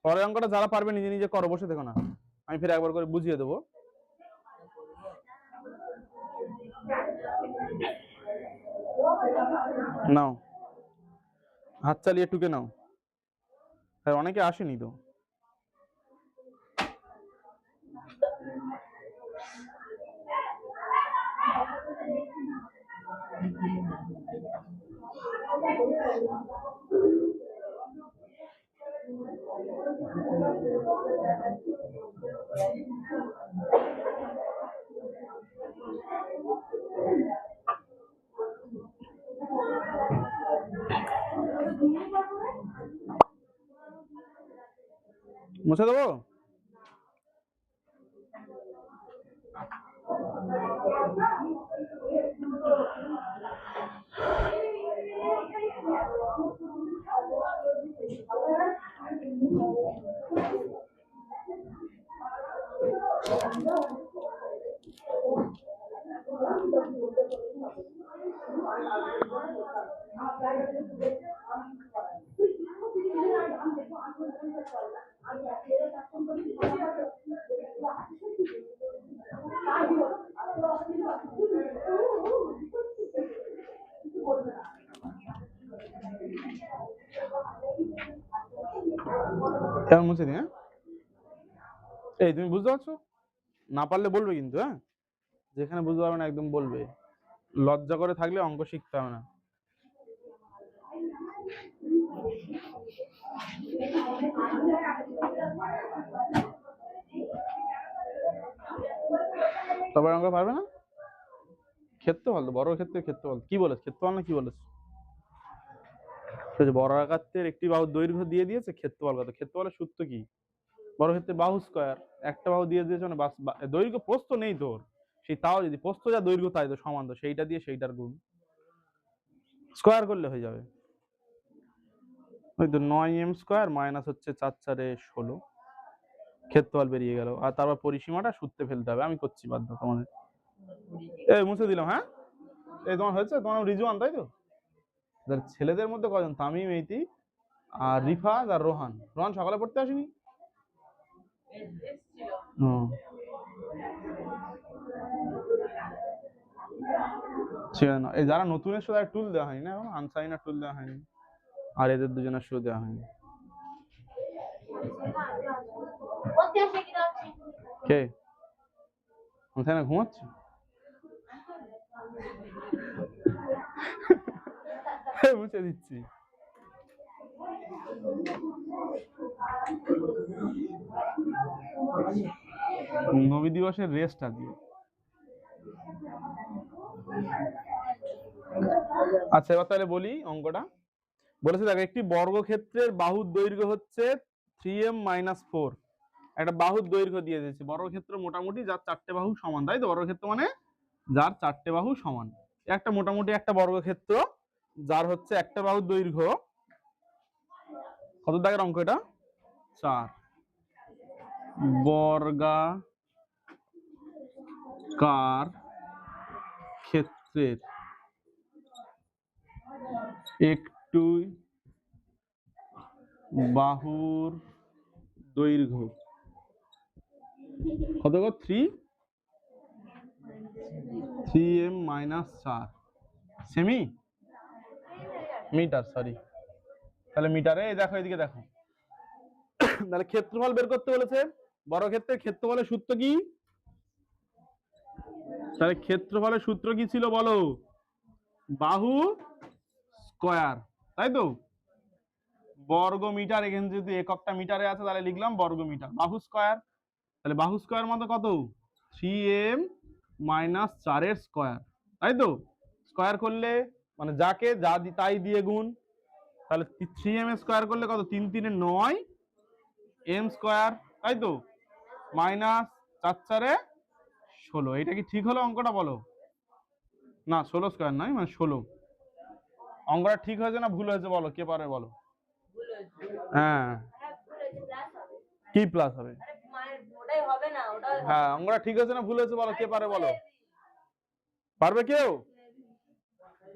পরের অঙ্কটা যারা পারবে নিজে নিজে করো, বসে থেকো না, আমি ফিরে একবার করে বুঝিয়ে দেবো। নাও, হাত চালিয়ে টুকে নাও। হ্যাঁ অনেকে আসেনি তো। মুছে দেবো? এবার মুছে দিই। হ্যাঁ এই তুমি বুঝতে পারছো? না পারলে বলবে কিন্তু, হ্যাঁ, যেখানে বুঝতে পারবে না একদম বলবে, লজ্জা করে থাকলে অঙ্ক শিখতে হবে না। তবে অঙ্ক পারবে না, ক্ষেত্রফল তো, বড় ক্ষেত্রে ক্ষেত্রফল কি বলেছ, ক্ষেত্রফল না কি বলেছ? বড় আকারের একটি বাহুর দৈর্ঘ্য দিয়ে দিয়েছে, ক্ষেত্রফল কত? ক্ষেত্রফলের সূত্র কি? বড় ক্ষেত্রে বাহু স্কয়ার, একটা বাহু দিয়ে দিয়েছে মানে দৈর্ঘ্য প্রস্থ নেই তোর, সেই তাও যদি প্রস্থ যা দৈর্ঘ্য তাই তো সমান, তো সেইটা দিয়ে সেইটার গুণ স্কয়ার করলে হয়ে যাবে। ওই তো 9m স্কয়ার মাইনাস হচ্ছে 4×4=16, ক্ষেত্রফল বেরিয়ে গেল। আর তারপর পরিসীমাটা সূত্রে ফেলতে হবে, আমি করছি বাধ্য তোমাদের। এই মুছে দিলাম, হ্যাঁ। এই তোমার হয়েছে, তোমার রিজওয়ান তাই তো? ছেলেদের মধ্যে কজন? তামিম, এইতি আর রিফাজ আর রোহান। রোহান সকালে পড়তে আসেনি? ঠিক আছে না, এই যারা নতুনের সাথে টুল দেওয়া হয়নি না, এখন আনসাইনার টুল দেওয়া হয়নি, আর এদের দুজনের শো দেওয়া হয়নি। কে আনসাইনা ঘুমাচ্ছে? মুছে দিচ্ছি। নবী দিবসের রেস্ট আজকে। আচ্ছা এবার তাহলে বলি অঙ্কটা। বলেছে দেখো, একটি বর্গক্ষেত্রের বাহুর দৈর্ঘ্য হচ্ছে 3m-4। একটা বাহুর দৈর্ঘ্য দিয়ে দিয়েছে, বর্গক্ষেত্র মোটামুটি যার চারটে বাহু সমান, তাই তো? বর্গক্ষেত্র মানে যার চারটে বাহু সমান। একটা মোটামুটি একটা বর্গক্ষেত্র যার হচ্ছে একটা বাহুর দৈর্ঘ্য কত, দাগের অঙ্ক এটা? 4। বর্গাকার ক্ষেত্রের একটু বাহুর দৈর্ঘ্য কত গো? 3m-4 semi metre, sorry. তাহলে মিটারে, এই দেখো এদিকে দেখো, তাহলে ক্ষেত্রফল বের করতে বলেছে। বর্গক্ষেত্রের ক্ষেত্রফলের সূত্র কি? তাহলে ক্ষেত্রফলের সূত্র কি ছিল বলো? বাহু স্কয়ার, তাই তো? বর্গ মিটার, এখানে যদি এককটা মিটারে আছে তাহলে লিখলাম বর্গ মিটার, বাহু স্কয়ার। তাহলে বাহু স্কয়ার মানে কত? 3m-4 স্কয়ার, তাই তো? স্কয়ার করলে মানে যাকে যা তাই দিয়ে গুণ, তাহলে 3m স্কয়ার করলে কত? 3×3=9 m স্কয়ার, তাই তো? মাইনাস 4×4=16। এটা কি ঠিক হলো অঙ্কটা বলো? না 16 স্কয়ার নয়, মানে 16। অঙ্কটা ঠিক হয়েছে না ভুল হয়েছে বলো, কে পারে বলো? হ্যাঁ, কি প্লাস হবে? হ্যাঁ, অঙ্কটা ঠিক হয়েছে না ভুল হয়েছে বলো, কে পারে বলো? পারবে কেউ?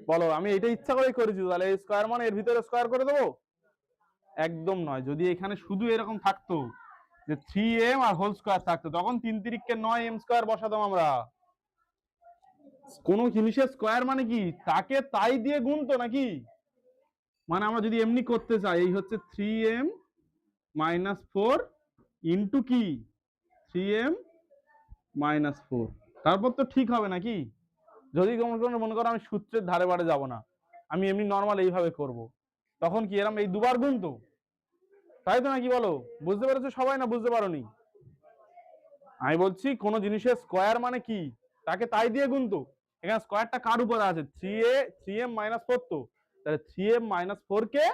বলো। আমি এটা ইচ্ছা করেই করেছি, তাহলে এই স্কয়ার মানে এর ভিতরে স্কয়ার করে দেবো? একদম নয়। যদি এখানে শুধু এরকম থাকতো যে 3m আর হোল স্কয়ার থাকতো, তখন 3×3=9m স্কয়ার বসাতাম আমরা। কোন জিনিসের স্কয়ার মানে কি তাকে তাই দিয়ে গুণতো নাকি? মানে আমরা যদি এমনি করতে চাই, এই হচ্ছে 3m-4 ইন্টু কি 3m-4, তারপর তো ঠিক হবে নাকি? যদি মনে করো আমি সূত্রের ধারে বারে যাব না, আমি এমনি নর্মাল এইভাবে করব, তখন কি এরকম এই দুবার গুণ তো, তাই তো নাকি বলো? বুঝতে পেরেছো সবাই না বুঝতে পারোনি? আমি বলছি কোন জিনিসের স্কয়ার মানে কি তাকে তাই দিয়ে গুণ তো। এখানে স্কয়ারটা কার উপরে আছে? 3m-4 তো, তাহলে 3m-4 কে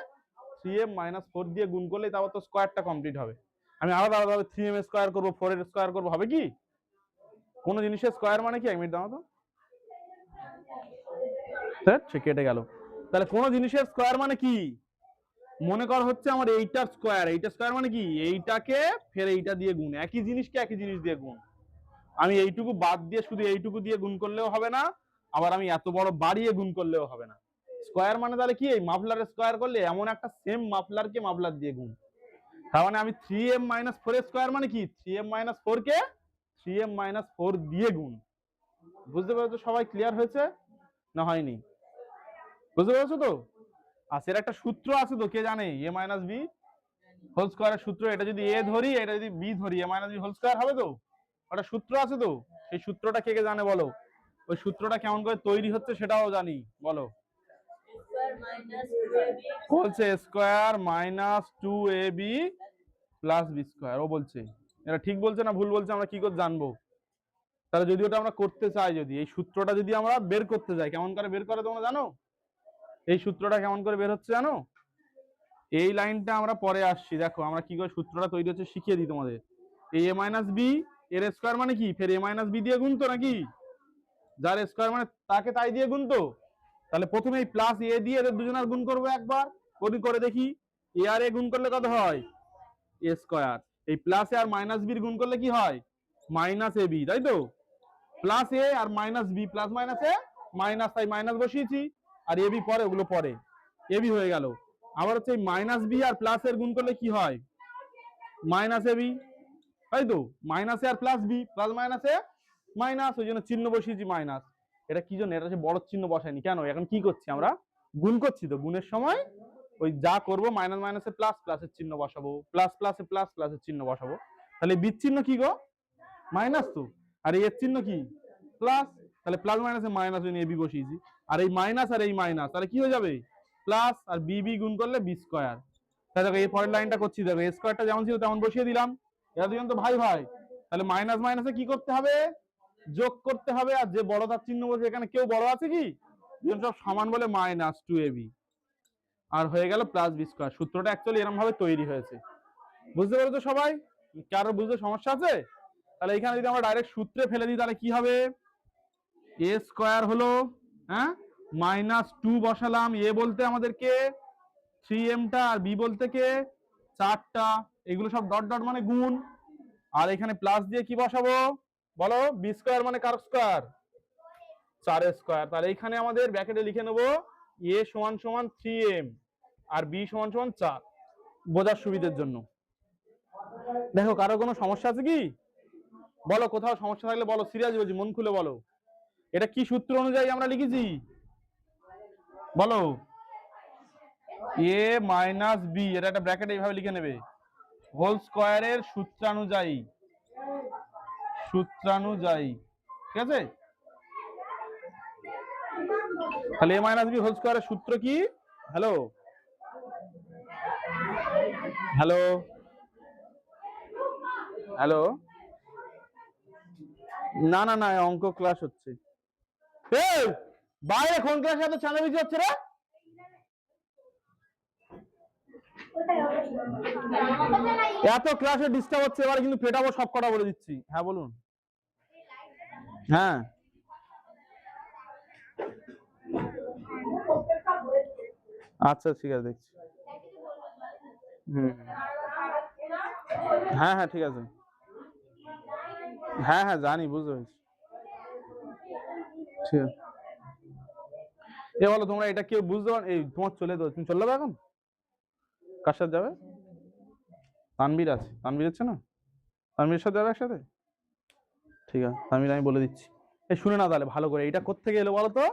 3m-4 দিয়ে গুণ করলে তারপর তো স্কয়ারটা কমপ্লিট হবে। আমি আলাদা আলাদা 3m স্কয়ার করব, 4 এর স্কয়ার করব, হবে কি? কোন জিনিসের স্কয়ার মানে কি, এক মিনিট দাও তো, সে কেটে গেল। তাহলে কোন জিনিসের স্কয়ার মানে কি? মনে কর হচ্ছে আমার এইটার স্কয়ার, এইটা স্কয়ার মানে কি এইটাকে ফের এইটা দিয়ে গুণ, একই জিনিসকে একই জিনিস দিয়ে গুণ। আমি এইটুকু বাদ দিয়ে শুধু এইটুকু দিয়ে গুণ করলেও হবে না, আবার আমি এত বড় বাড়িয়ে গুণ করলেও হবে না। স্কয়ার মানে তাহলে কি, এই মাফলারের স্কয়ার করলে এমন একটা সেম মাফলারকে মাফলার দিয়ে গুণ। তার মানে আমি 3m-4 স্কয়ার মানে কি 3m-4 কে 3m-4 দিয়ে গুণ। বুঝতে পেরেছো সবাই? ক্লিয়ার হয়েছে না হয়নি? বুঝতে পেরেছো তো? আর সেটা একটা সূত্র আছে তো, কে জানে? a-b হোল স্কয়ারের সূত্র। এটা যদি a ধরি, এটা যদি b ধরি, a-b হোল স্কয়ার হবে তো। একটা সূত্র আছে তো, সেই সূত্রটা কে কে জানে বলো? ওই সূত্রটা কেমন করে তৈরি হচ্ছে সেটাও জানি, বলো। বলছে square minus 2ab plus B square, ও বলছে। এটা ঠিক বলছে না ভুল বলছে আমরা কি করে জানবো? তাহলে যদি ওটা আমরা করতে চাই, যদি এই সূত্রটা যদি আমরা বের করতে যাই, কেমন করে বের করে তোমরা জানো? এই সূত্রটা কেমন করে বের হচ্ছে জানো? এই লাইনটা আমরা পরে আসছি, দেখো আমরা কি করে সূত্রটা তৈরি হচ্ছে শিখিয়ে দিই তোমাদের। এই a মাইনাস বি এর স্কোয়ার মানে কি, ফের a মাইনাস বি দিয়ে গুণ তো, নাকি যার স্কোয়ার মানে তাকে তাই দিয়ে গুণ তো। তাহলে প্রথমে এই প্লাস এ দিয়ে এদের দুজনের গুণ করবো একবার, করে দেখি। এ আর এ গুণ করলে কত হয়? এ স্কোয়ার। এই প্লাস এ আর মাইনাস বির গুণ করলে কি হয়? মাইনাস এ বি, তাই তো। প্লাস এ আর মাইনাস বি, প্লাস মাইনাস এ মাইনাস, তাই মাইনাস বসিয়েছি, আর এ বি পরে, ওগুলো পরে। এ বি হয়ে গেল। আবার হচ্ছে মাইনাস বি আর প্লাস এর গুণ করলে কি হয়? মাইনাস এ বি, তাই তো। মাইনাস এ আর প্লাস বি, প্লাস মাইনাস এ মাইনাস, ওই জন্য চিহ্ন বসিয়েছি মাইনাস। এটা কি জন্য? এটা হচ্ছে বড় চিহ্ন বসায়নি কেন, এখন কি করছি আমরা? গুণ করছি তো, গুণের সময় ওই যা করবো মাইনাস মাইনাসে প্লাস, প্লাসের চিহ্ন বসাবো, প্লাস প্লাসে প্লাস, প্লাসের চিহ্ন বসাবো। তাহলে বি চিহ্ন কি গো? মাইনাস তো। আর এর চিহ্ন কি? প্লাস। তাহলে প্লাস মাইনাসে মাইনাস, ওই বি বসিয়েছি। আর এই মাইনাস আর এই মাইনাস, তাহলে কি হয়ে যাবে? প্লাস, আর বি বি গুণ করলে বি স্কোয়ার। তাহলে দেখো এই পরের লাইনটা করছি, দেখো এ স্কোয়ারটা যেমন ছিল তেমন বসিয়ে দিলাম। এরা দুজন তো ভাই ভাই, তাহলে মাইনাস মাইনাসে কি করতে হবে? যোগ করতে হবে। আর যে বড় তার চিহ্ন বসে, এখানে কেউ বড় আছে কি? সব সমান বলে মাইনাস 2ab, আর হয়ে গেল প্লাস বি স্কোয়ার। সূত্রটা অ্যাকচুয়ালি এরকম ভাবে তৈরি হয়েছে, বুঝতে পেরেছো সবাই? কারো বুঝতে সমস্যা আছে? তাহলে এখানে যদি আমরা ডাইরেক্ট সূত্রে ফেলে দিই তাহলে কি হবে? এ স্কোয়ার হলো, হ্যাঁ, মাইনাস 2 বসালাম, এ বলতে আমাদেরকে 3m টা, আর বি বলতে কে 4টা। এগুলো সব ডট ডট মানে গুণ, আর এখানে প্লাস দিয়ে কি বসাবো বলো? বি স্কোয়ার মানে কার স্কোয়ার? 4 স্কোয়ার। তাহলে এখানে আমাদের ব্র্যাকেটে লিখে নেবো এ সমান সমান 3m আর বি সমান সমান 4, বোঝার সুবিধার জন্য। দেখো কারো কোনো সমস্যা আছে কি বলো? কোথাও সমস্যা থাকলে বলো, সিরিয়াস বলছি, মন খুলে বলো। এটা কি সূত্র অনুযায়ী আমরা লিখেছি বলো? এ মাইনাস বি, এটা একটা ব্র্যাকেটে এইভাবে লিখে নেবে, হোল স্কোয়ারের সূত্রানুযায়ী, সূত্রানুযায়ী, ঠিক আছে? তাহলে এ মাইনাস বি হোল স্কোয়ারের সূত্র কি? হ্যালো হ্যালো হ্যালো, না না না, অঙ্ক ক্লাস হচ্ছে। এই বাইরে কোন ক্লাসে এত চাঁদাবিজি হচ্ছে রে? এত ক্লাসে ডিস্টার্ব হচ্ছে, এবার কিন্তু পেটাবো সব কটা বলে দিচ্ছি। হ্যাঁ বলুন। হ্যাঁ আচ্ছা ঠিক আছে, দেখছি। হুম, হ্যাঁ হ্যাঁ ঠিক আছে। হ্যাঁ হ্যাঁ জানি, বুঝতে পেরেছি। ঠিক আছে। এ বলো তোমরা এটা কেউ বুঝতে পার? এই তোমার চলে তো, তুমি চলে যাবে এখন? কার সাথে যাবে? তানভীর আছে, তানভীর হচ্ছে না, তানভীরের সাথে যাবে একসাথে? ঠিক আছে, তানভীর আমি বলে দিচ্ছি। এই শুনে না তাহলে ভালো করে, এটা কোত্থেকে এলো বলো তো?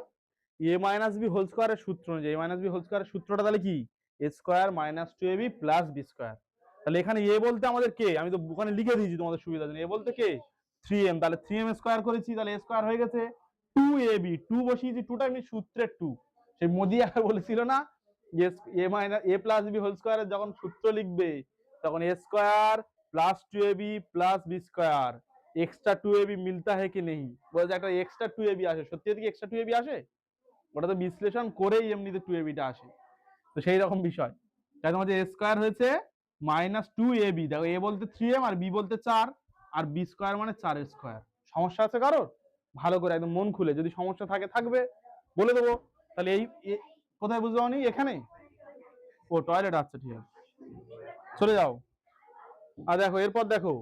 এ মাইনাস বি হোল স্কোয়ারের সূত্র অনুযায়ী। এ মাইনাস বি হোল স্কোয়ারের সূত্রটা তাহলে কি? A square minus 2ab plus B square. তাহলে এখানে এ বলতে আমাদের কে, আমি তো ওখানে লিখে দিয়েছি তোমাদের সুবিধার জন্য, এ বলতে কে 3m, তাহলে 3m স্কোয়ার করেছি, তাহলে এ স্কোয়ার হয়ে গেছে 2ab, 2 বসিয়েছি, 2টা এমনি সূত্রের 2। সেই মোদি আগে বলেছিল না যে A minus A plus B whole স্কোয়ারের যখন সূত্র লিখবে তখন A square plus 2ab plus B square, extra 2ab মিলতা है कि नहीं, বলে একটা এক্সট্রা 2ab আসে, সত্যি কি এক্সট্রা 2ab আসে? ওটা তো বিশ্লেষণ করেই এমনিতে 2ab টা আসে, তো সেই রকম বিষয়। তাই তোমাদের এ স্কোয়ার হয়েছে মাইনাস 2ab, দেখো এ বলতে 3m আর বি বলতে 4, আর বি স্কোয়ার মানে 4 স্কোয়ার। সমস্যা আছে কারোর? ভালো করে একদম মন খুলে, যদি সমস্যা থাকে থাকবে বলে দেবো। তাহলে এই কোথায় বুঝতে পারনি? এখানে। ও টয়লেট, আচ্ছা ঠিক আছে, চলে যাও। আর দেখো এরপর দেখো,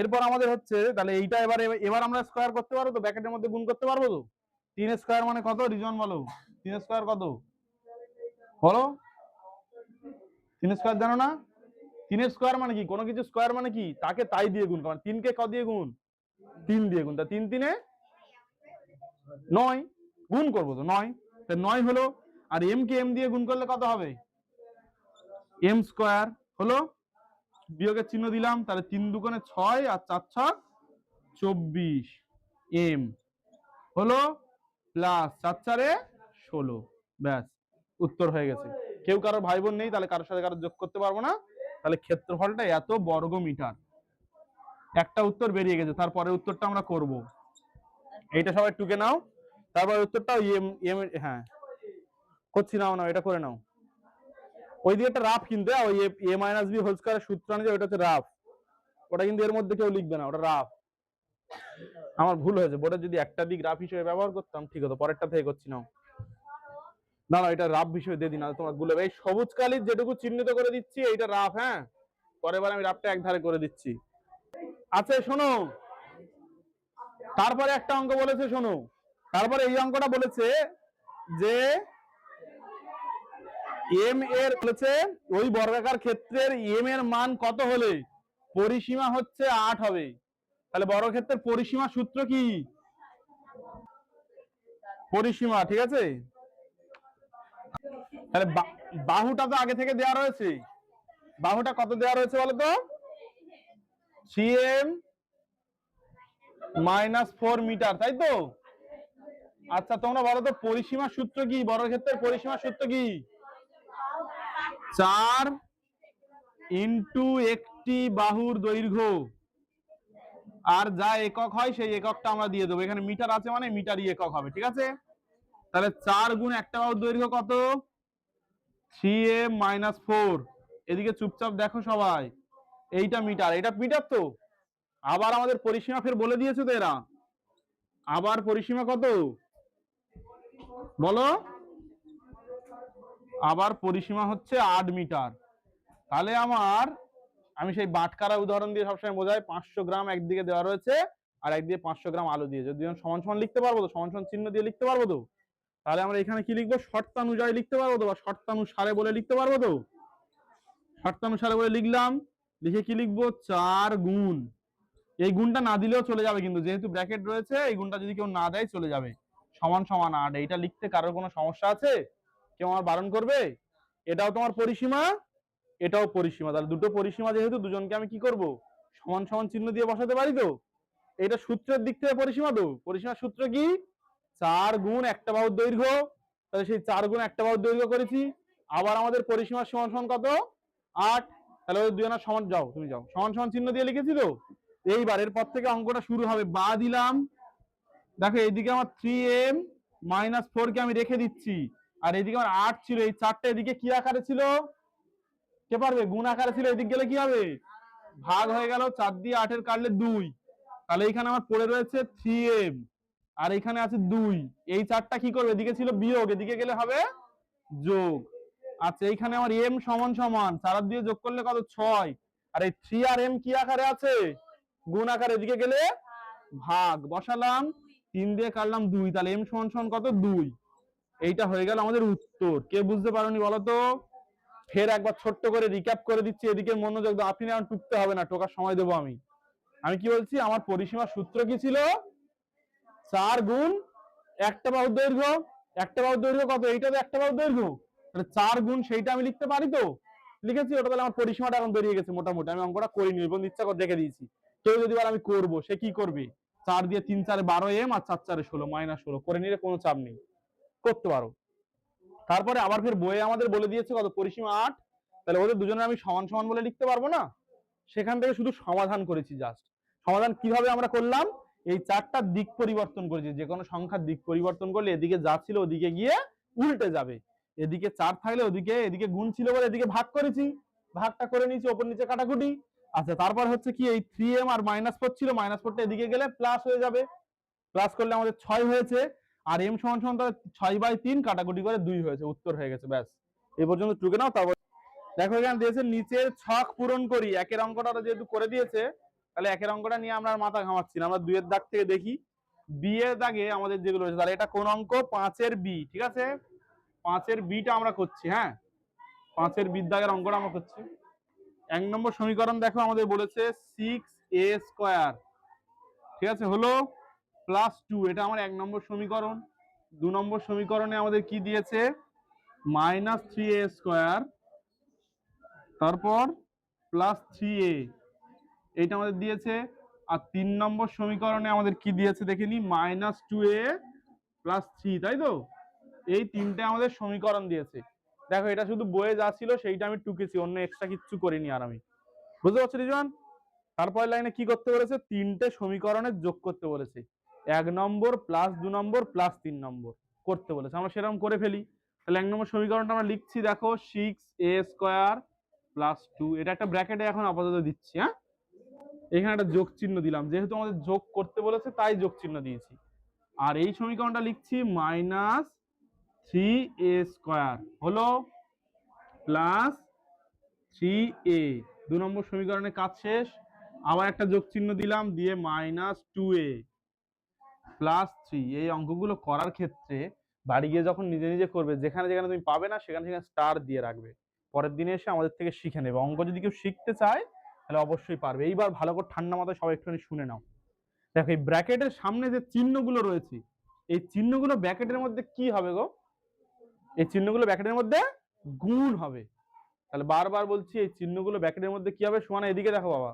এরপর আমাদের হচ্ছে তাহলে এইটা এবার এবার আমরা স্কোয়ার করতে পারবো তো, ব্র্যাকেটের মধ্যে গুণ করতে পারবো তো। 3 স্কোয়ার মানে কত রিজন বলো? 3 স্কোয়ার কত বলো? 3 স্কোয়ার জানো না? 3 স্কোয়ার মানে কি? কোনো কিছু স্কোয়ার মানে কি তাকে তাই দিয়ে গুণ করা, 3 কে ক দিয়ে গুণ? 3 দিয়ে গুণ, তা 3 3 9, গুণ করবো তো 9, তা 9 হলো। আর এম কে এম দিয়ে গুণ করলে কত হবে? এম স্কোয়ার হলো, বিয়োগের চিহ্ন দিলাম, তাহলে 3 দুগুণে 6 আর 4 6 24 m হলো প্লাস 4 4 16, ব্যাস উত্তর হয়ে গেছে। কেউ কারো ভাই বোন নেই, তাহলে কারোর সাথে কারো যোগ করতে পারবো না, তাহলে ক্ষেত্রফলটা এত বর্গ মিটার। একটা উত্তর বেরিয়ে গেছে, তারপরে উত্তরটা আমরা করব। এইটা সবাই টুকে নাও, তারপরে উত্তরটা হ্যাঁ করছি, নাও নাও এটা করে নাও। ওই দিকে একটা রাফ কিন্তু, ওই a - b হোল স্কয়ারের সূত্র অনুযায়ী ওটা হচ্ছে রাফ, ওটা কিন্তু এর মধ্যে কেউ লিখবে না, ওটা রাফ। আমার ভুল হয়েছে, বোর্ডে যদি একটা দিক রাফ হিসেবে ব্যবহার করতাম ঠিক হতো। পরেরটা থেকে করছি, নাও না না এটা রাফ হিসেবে দিয়ে দিন, তোমার গুলো এই সবুজ কালির যেটুকু চিহ্নিত করে দিচ্ছি এইটা রাফ। হ্যাঁ, পরের বার আমি রাফটা এক ধারে করে দিচ্ছি। আচ্ছা শোনো, তারপরে একটা অঙ্ক বলেছে, শোনো, তারপরে এই অঙ্কটা বলেছে যে এম এর বলেছে ওই বর্গাকার ক্ষেত্রের এম এর মান কত হলে পরিসীমা হচ্ছে 8 হবে। তাহলে বর্গক্ষেত্রের পরিসীমা সূত্র কি? পরিসীমা, ঠিক আছে। তাহলে বাহুটা তো আগে থেকে দেওয়া রয়েছে, বাহুটা কত দেওয়া রয়েছে বলতো? 3m - 4 মিটার, তাই তো? আচ্ছা তোমরা বলো তো পরিসীমার সূত্র কি? বর্গক্ষেত্রের পরিসীমার সূত্র কি? 4 ইন্টু একটি বাহুর দৈর্ঘ্য, আর যা একক হয় সেই এককটা আমরা দিয়ে দেবো। এখানে মিটার আছে মানে মিটারই একক হবে, ঠিক আছে। তাহলে 4 গুণ একটা বাহুর দৈর্ঘ্য কত? 3m - 4। এদিকে চুপচাপ দেখো সবাই, এইটা মিটার, এটা মিটার তো। আবার আমাদের পরিসীমা ফের বলে দিয়েছে তো এরা, আবার পরিসীমা কত বলো? আবার পরিসীমা হচ্ছে 8 মিটার। তাহলে আমি সেই বাটকারা উদাহরণ দিয়ে সবসময় বোঝাই, 500 গ্রাম একদিকে দেওয়া রয়েছে আর একদিকে 500 গ্রাম আলু দিয়ে, যদি সমান সমান লিখতে পারবো তো, সমান সমান চিহ্ন দিয়ে লিখতে পারবো তো। তাহলে আমরা এখানে কি লিখবো? শর্তানুযায়ী লিখতে পারবো তো, বা শর্তানুসারে বলে লিখতে পারবো তো। শর্তানুসারে বলে লিখলাম, লিখে কি লিখবো? 4 গুণ, এই গুণটা না দিলেও চলে যাবে কিন্তু, যেহেতু ব্র্যাকেট রয়েছে এই গুণটা যদি কেউ না দেয় চলে যাবে, সমান সমান 8। এইটা লিখতে কারোর কোনো সমস্যা আছে? কেউ আমার বারণ করবে? এটাও তোমার পরিসীমা, এটাও পরিসীমা, তাহলে দুটো পরিসীমা যেহেতু, দুজনকে আমি কি করব? সমান সমান চিহ্ন দিয়ে বসাতে পারি তো। এটা সূত্রের দিক থেকে পরিসীমা তো। পরিসীমার সূত্র কি? 4 গুণ একটা বাহুর দৈর্ঘ্য, তাহলে সেই 4 গুণ একটা বাহুর দৈর্ঘ্য করেছি। আবার আমাদের পরিসীমার সমান সমান কত? 8। তাহলে ওই দুই জনের সমান, যাও তুমি যাও, সমান সমান চিহ্ন দিয়ে লিখেছি তো। এইবার এর পর থেকে অঙ্কটা শুরু হবে, বা দিলাম। দেখো এইদিকে আমার 3m - 4 কে আমি রেখে দিচ্ছি, আর এইদিকে আমার 8 ছিল, এই 4টা এদিকে কি আকারে ছিল? কে পারবে? গুণ আকারে ছিল। এদিক গেলে কি হবে? ভাগ হয়ে গেল, 4 দিয়ে 8 এর কাটলে 2। তাহলে এখানে আমার পড়ে রয়েছে 3m, আর এখানে আছে 2। এই 4টা কি করবে? এদিকে ছিল বিয়োগ, এদিকে গেলে হবে যোগ। আচ্ছা এইখানে আমার m সমান সমান 4 দিয়ে যোগ করলে কত? 6। আর এই 3 আর m কি আকারে আছে? গুণ আকারে, এদিকে গেলে ভাগ, বসালাম, 3 দিয়ে কাটলাম 2, তাহলে m সমান সমান কত? 2। এইটা হয়ে গেল আমাদের উত্তর। কে বুঝতে পারোনি বলো তো? ফের একবার ছোট্ট করে রিক্যাপ করে দিচ্ছি, এদিকে মনোযোগ দাও। আপনি না টুকতে হবে না, টোকার সময় দেবো আমি। আমি কি বলছি? আমার পরিসীমার সূত্র কি ছিল? 4 গুণ একটা বাহুর দৈর্ঘ্য। একটা বাহুর দৈর্ঘ্য কত? এইটা তো একটা বাহুর দৈর্ঘ্য, তাহলে 4 গুণ সেইটা আমি লিখতে পারি তো। লিখেছি ওটা, তাহলে আমার পরিসীমাটা এখন বেরিয়ে গেছে মোটামুটি। আমি অঙ্কটা করিনি এবং ইচ্ছা করে দেখে দিয়েছি। কেউ যদি বলে আমি করবো, সে কি করবে? 4 দিয়ে 3 4 12m, আর 4 4 16 -16 করে নিলে কোনো চাপ নেই, করতে পারো। তারপরে আবার ফের বইয়ে আমাদের বলে দিয়েছে কত? পরিসীমা 8। তাহলে ওদের দুজনে আমি সমান সমান বলে লিখতে পারবো না? সেখান থেকে শুধু সমাধান করেছি জাস্ট। সমাধান কিভাবে আমরা করলাম? এই 4টার দিক পরিবর্তন করেছি। যে কোনো সংখ্যার দিক পরিবর্তন করলে এদিকে যা ছিল ওদিকে গিয়ে উল্টে যাবে। এদিকে 4 থাকলে ওদিকে, এদিকে গুণ ছিল বলে এদিকে ভাগ করেছি, ভাগটা করে নিয়েছি, ওপর নিচে কাটাকুটি। আচ্ছা তারপর হচ্ছে কি, এই 3m আর -4 ছিল, -4টা এদিকে গেলে প্লাস হয়ে যাবে, প্লাস করলে আমাদের 6 হয়েছে। আর m সমান সমান 6/3 কাটাকুটি করে 2 হয়েছে, উত্তর হয়ে গেছে। ব্যাস এই পর্যন্ত টুকে নাও। তারপর দেখো এখানে দিয়েছে নিচের ছক পূরণ করি। একের অঙ্কটা যেহেতু করে দিয়েছে, তাহলে একের অঙ্কটা নিয়ে আমরা মাথা ঘামাচ্ছি না, আমরা 2 এর দাগ থেকে দেখি। বি এর দাগে আমাদের যেগুলো রয়েছে, তাহলে এটা কোন অঙ্ক? 5 এর বি, ঠিক আছে। 5 এর বিটা আমরা করছি। হ্যাঁ, 5 এর বি দাগের অঙ্কটা আমরা করছি। 1 নম্বর সমীকরণ দেখো আমাদের বলেছে 6a², ঠিক আছে, হলো +2। এটা আমার 1 নম্বর সমীকরণ। 2 নম্বর সমীকরণে আমাদের কি দিয়েছে? -3a², তারপর +3a, এইটা আমাদের দিয়েছে। আর 3 নম্বর সমীকরণে আমাদের কি দিয়েছে দেখে নি, -2a + 3, তাই তো? এই তিনটে আমাদের সমীকরণ দিয়েছে। দেখো এটা শুধু বইয়ে যা ছিল সেইটা আমি টুকেছি, অন্য এক্সট্রা কিচ্ছু করিনি আর আমি। বুঝতে পারছো রিজন? তারপরের লাইনে কি করতে বলেছে, তিনটে সমীকরণের যোগ করতে বলেছে। 1 নম্বর প্লাস 2 নম্বর প্লাস 3 নম্বর করতে বলেছে, আমরা সেরকম করে ফেলি। তাহলে 1 নম্বর সমীকরণটা আমরা লিখছি, দেখো 6a² + 2, এটা একটা ব্র্যাকেটে এখন আপাতত দিচ্ছি। হ্যাঁ, এখানে একটা যোগ চিহ্ন দিলাম, যেহেতু আমাদের যোগ করতে বলেছে তাই যোগ চিহ্ন দিয়েছি। আর এই সমীকরণটা লিখছি -3a² হলো প্লাস 3a। 2 নম্বর সমীকরণের কাজ শেষ। আবার একটা যোগ চিহ্ন দিলাম, দিয়ে -2a + 3। এই অঙ্কগুলো করার ক্ষেত্রে বাড়ি গিয়ে যখন নিজে নিজে করবে, যেখানে যেখানে তুমি পাবে না সেখানে সেখানে স্টার দিয়ে রাখবে। পরের দিনে এসে আমাদের থেকে শিখে নেবে। অঙ্ক যদি কেউ শিখতে চায় তাহলে অবশ্যই পারবে। এইবার ভালো করে ঠান্ডা মাথায় সবাই একটুখানি শুনে নাও। দেখো এই ব্র্যাকেটের সামনে যে চিহ্নগুলো রয়েছে, এই চিহ্নগুলো ব্র্যাকেটের মধ্যে কি হবে গো? এই চিহ্নগুলো ব্র্যাকেটের মধ্যে গুণ হবে। তাহলে বারবার বলছি, এই চিহ্নগুলো ব্র্যাকেটের মধ্যে কি হবে? সমান এদিকে দেখো বাবা,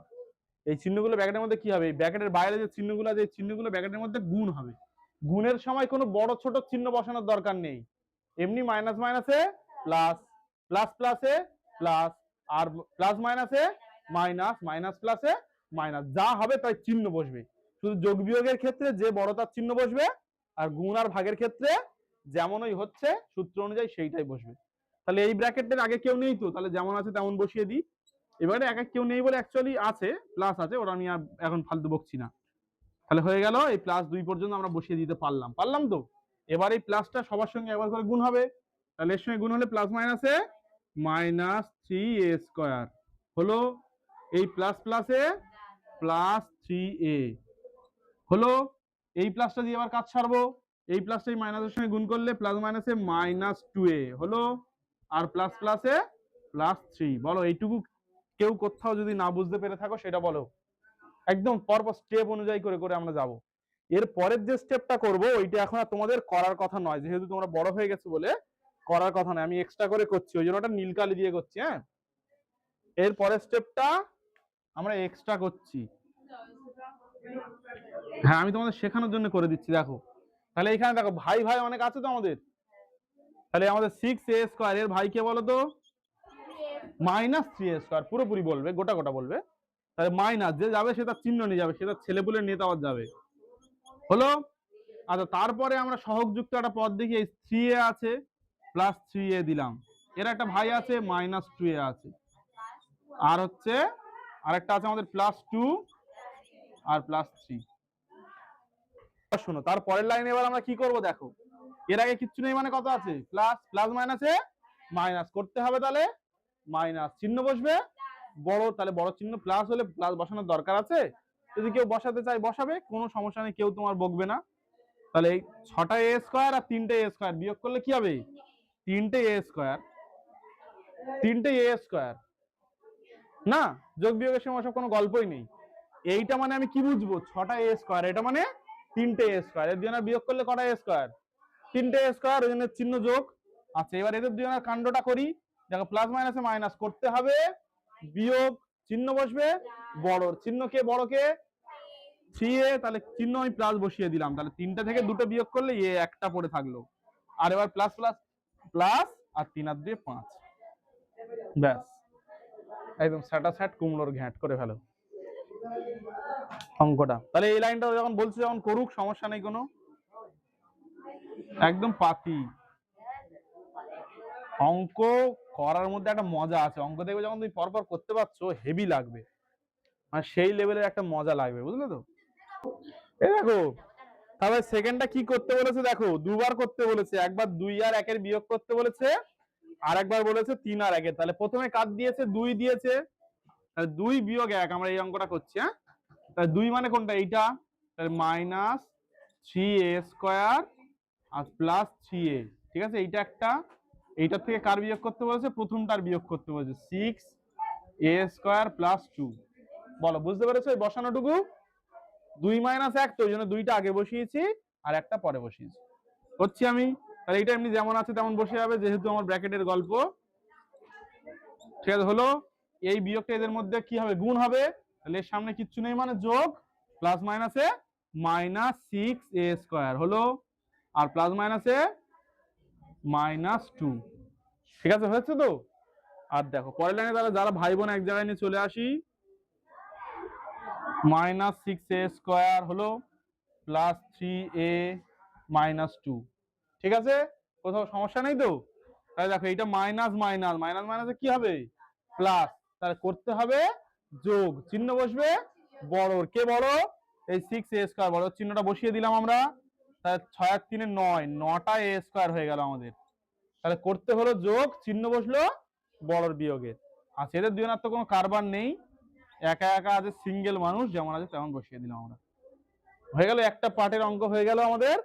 এই চিহ্নগুলো ব্র্যাকেটের মধ্যে কি হবে? এই ব্র্যাকেটের বাইরে যে চিহ্নগুলো আছে, এই চিহ্নগুলো ব্র্যাকেটের মধ্যে গুণ হবে। গুণের সময় কোনো বড় ছোট চিহ্ন বসানোর দরকার নেই, এমনি মাইনাস মাইনাসে প্লাস, প্লাস প্লাসে প্লাস, আর প্লাস মাইনাসে মাইনাস, মাইনাস প্লাসে মাইনাস, যা হবে তাই চিহ্ন বসবে। শুধু যোগ বিয়োগের ক্ষেত্রে যে বড়তার চিহ্ন বসবে, আর গুণ আর ভাগের ক্ষেত্রে যেমনই হচ্ছে সূত্র অনুযায়ী সেইটাই বসবে। তাহলে এই ব্র্যাকেটের আগে কেউ নেই তো, তাহলে যেমন আছে তেমন বসিয়ে দিই। এবারে এক এক কেউ নেই বলে অ্যাকচুয়ালি আছে, প্লাস আছে, ওরা আমি এখন ফালতু বকছি না। তাহলে হয়ে গেল, এই +2 পর্যন্ত আমরা বসিয়ে দিতে পারলাম তো। এবার এই প্লাসটা সবার সঙ্গে একবার করে গুণ হবে, তাহলে এর সঙ্গে গুণ হলে প্লাস মাইনাসে -3a² হলো, এই প্লাস প্লাসে +3a হলো। এই প্লাসটা দিয়ে আবার কাজ ছাড়বো, এই প্লাসটা এই মাইনাসের সঙ্গে গুণ করলে প্লাস মাইনাসে -2a হলো, আর প্লাস প্লাসে +3। বলো এইটুকু কেউ কোথাও যদি না বুঝতে পেরে থাকো সেটা বলো। একদম পরপর স্টেপ অনুযায়ী করে করে আমরা যাব। এর পরের যে স্টেপটা করব ওইটা এখন আর তোমাদের করার কথা নয়, যেহেতু তোমরা বড় হয়ে গেছো বলে করার কথা নয়, আমি এক্সট্রা করে করছি, ওই জন্য ওটা নীল কালি দিয়ে করছি। হ্যাঁ, এর পরের স্টেপটা আমরা এক্সট্রা করছি। হ্যাঁ, আমি তোমাদের শেখানোর জন্য করে দিচ্ছি। দেখো তাহলে এখানে দেখো ভাই ভাই অনেক আছে তো আমাদের, তাহলে আমাদের 6a² এর ভাই কে বলো তো? -3a², পুরোপুরি বলবে, গোটা গোটা বলবে। তাহলে মাইনাস যে যাবে সেটা চিহ্ন নিয়ে যাবে, সেটা ছেলেপুলে নিয়ে আবার যাবে হলো। আচ্ছা, তারপরে আমরা সহগযুক্ত একটা পদ দেখি, এই 3a আছে, +3a দিলাম, এর একটা ভাই আছে -2a আছে, আর হচ্ছে আরেকটা আছে আমাদের +2 আর +3। শোনো তারপরের লাইনে এবার আমরা কি করব, দেখো এর আগে কিচ্ছু নেই মানে কত আছে, প্লাস, প্লাস মাইনাসে মাইনাস করতে হবে, তাহলে মাইনাস চিহ্ন বসবে বড়, তাহলে বড় চিহ্ন প্লাস হলে প্লাস বসানোর দরকার আছে। যদি কেউ বসাতে চায় বসাবে, কোনো সমস্যা নেই, কেউ তোমার বকবে না। তাহলে এই 6টা a² আর 3টে a² বিয়োগ করলে কি হবে? 3টে a², 3টে a²। না, যোগ বিয়োগের সময় সব কোনো গল্পই নেই। এইটা মানে আমি কি বুঝবো, 6টা a², এটা মানে 3টে a²। এর জন্য বিয়োগ করলে কটা a²? 3টে a², ওই জন্য চিহ্ন যোগ। আচ্ছা, এবার এদের দুজনের কাণ্ডটা করি। দেখো প্লাস মাইনাসে মাইনাস করতে হবে, বিয়োগ চিহ্ন বসবে বড়, চিহ্ন কে বড় কে? 3a, তাহলে চিহ্ন আমি প্লাস বসিয়ে দিলাম, তাহলে 3টা থেকে 2টো বিয়োগ করলে এ একটা পড়ে থাকলো। আর এবার প্লাস প্লাস প্লাস, আর 3 আর 2 5, ব্যাস একদম স্যাটাস্যাট কুমড়োর ঘ্যাঁট করে ফেলো অঙ্কটা। তাহলে এই লাইনটা যখন বলছে যখন করুক, সমস্যা নেই কোনো, একদম পাতি। অঙ্ক করার মধ্যে একটা মজা আছে, অঙ্ক দেখবে যখন তুমি পরপর করতে পারছো হেভি লাগবে, মানে সেই লেভেলের একটা মজা লাগবে, বুঝলে তো? এই দেখো তাহলে সেকেন্ডটা কি করতে বলেছে, দেখো দুবার করতে বলেছে, একবার 2 আর 1 এর বিয়োগ করতে বলেছে, আর একবার বলেছে 3 আর 1 এর। তাহলে প্রথমে কাজ দিয়েছে 2 দিয়েছে, তাহলে 2 বিয়োগ 1 আমরা এই অঙ্কটা করছি। হ্যাঁ, তাহলে 2 মানে কোনটা, এইটা, তাহলে -3a² আর +3a, ঠিক আছে, এইটা একটা। এইটার থেকে কার বিয়োগ করতে বলেছে? প্রথমটার বিয়োগ করতে বলেছে, 6a² + 2। বলো বুঝতে পেরেছো এই বসানোটুকু? 2 - 1 তো, ওই জন্য 2টা আগে বসিয়েছি আর একটা পরে বসিয়েছি, করছি আমি। তাহলে এটা এমনি যেমন আছে তেমন বসে যাবে, যেহেতু আমার ব্র্যাকেটের গল্প। ঠিক আছে, হলো। এই বিয়োগটা এদের মধ্যে কি হবে? গুণ হবে। তাহলে এর সামনে কিচ্ছু নেই মানে যোগ, প্লাস মাইনাসে মাইনাস 6a² হলো, আর প্লাস মাইনাসে -2। ঠিক আছে, হয়েছে তো? আর দেখো পরের লাইনে তাহলে যারা ভাই বোন এক জায়গায় নিয়ে চলে আসি, -6a² হলো +3a-2। ঠিক আছে, কোথাও সমস্যা নেই তো? তাহলে দেখো এইটা মাইনাস মাইনাস মাইনাস মাইনাসে কি হবে? প্লাস। তাহলে করতে হবে যোগ, চিহ্ন বসবে বড়। কে বড়? এই 6a² বড় চিহ্নটা বসিয়ে দিলাম আমরা। তাহলে 6 আর 3 9, 9টা a² হয়ে গেল আমাদের। তাহলে করতে হলো যোগ, চিহ্ন বসলো বড়র বিয়োগের। আর এদের দুজনের তো কোনো কারবার নেই, একা একা আছে, সিঙ্গেল মানুষ, যেমন আছে তেমন বসিয়ে দিলাম আমরা। হয়ে গেল একটা পার্টের অঙ্ক হয়ে গেল আমাদের।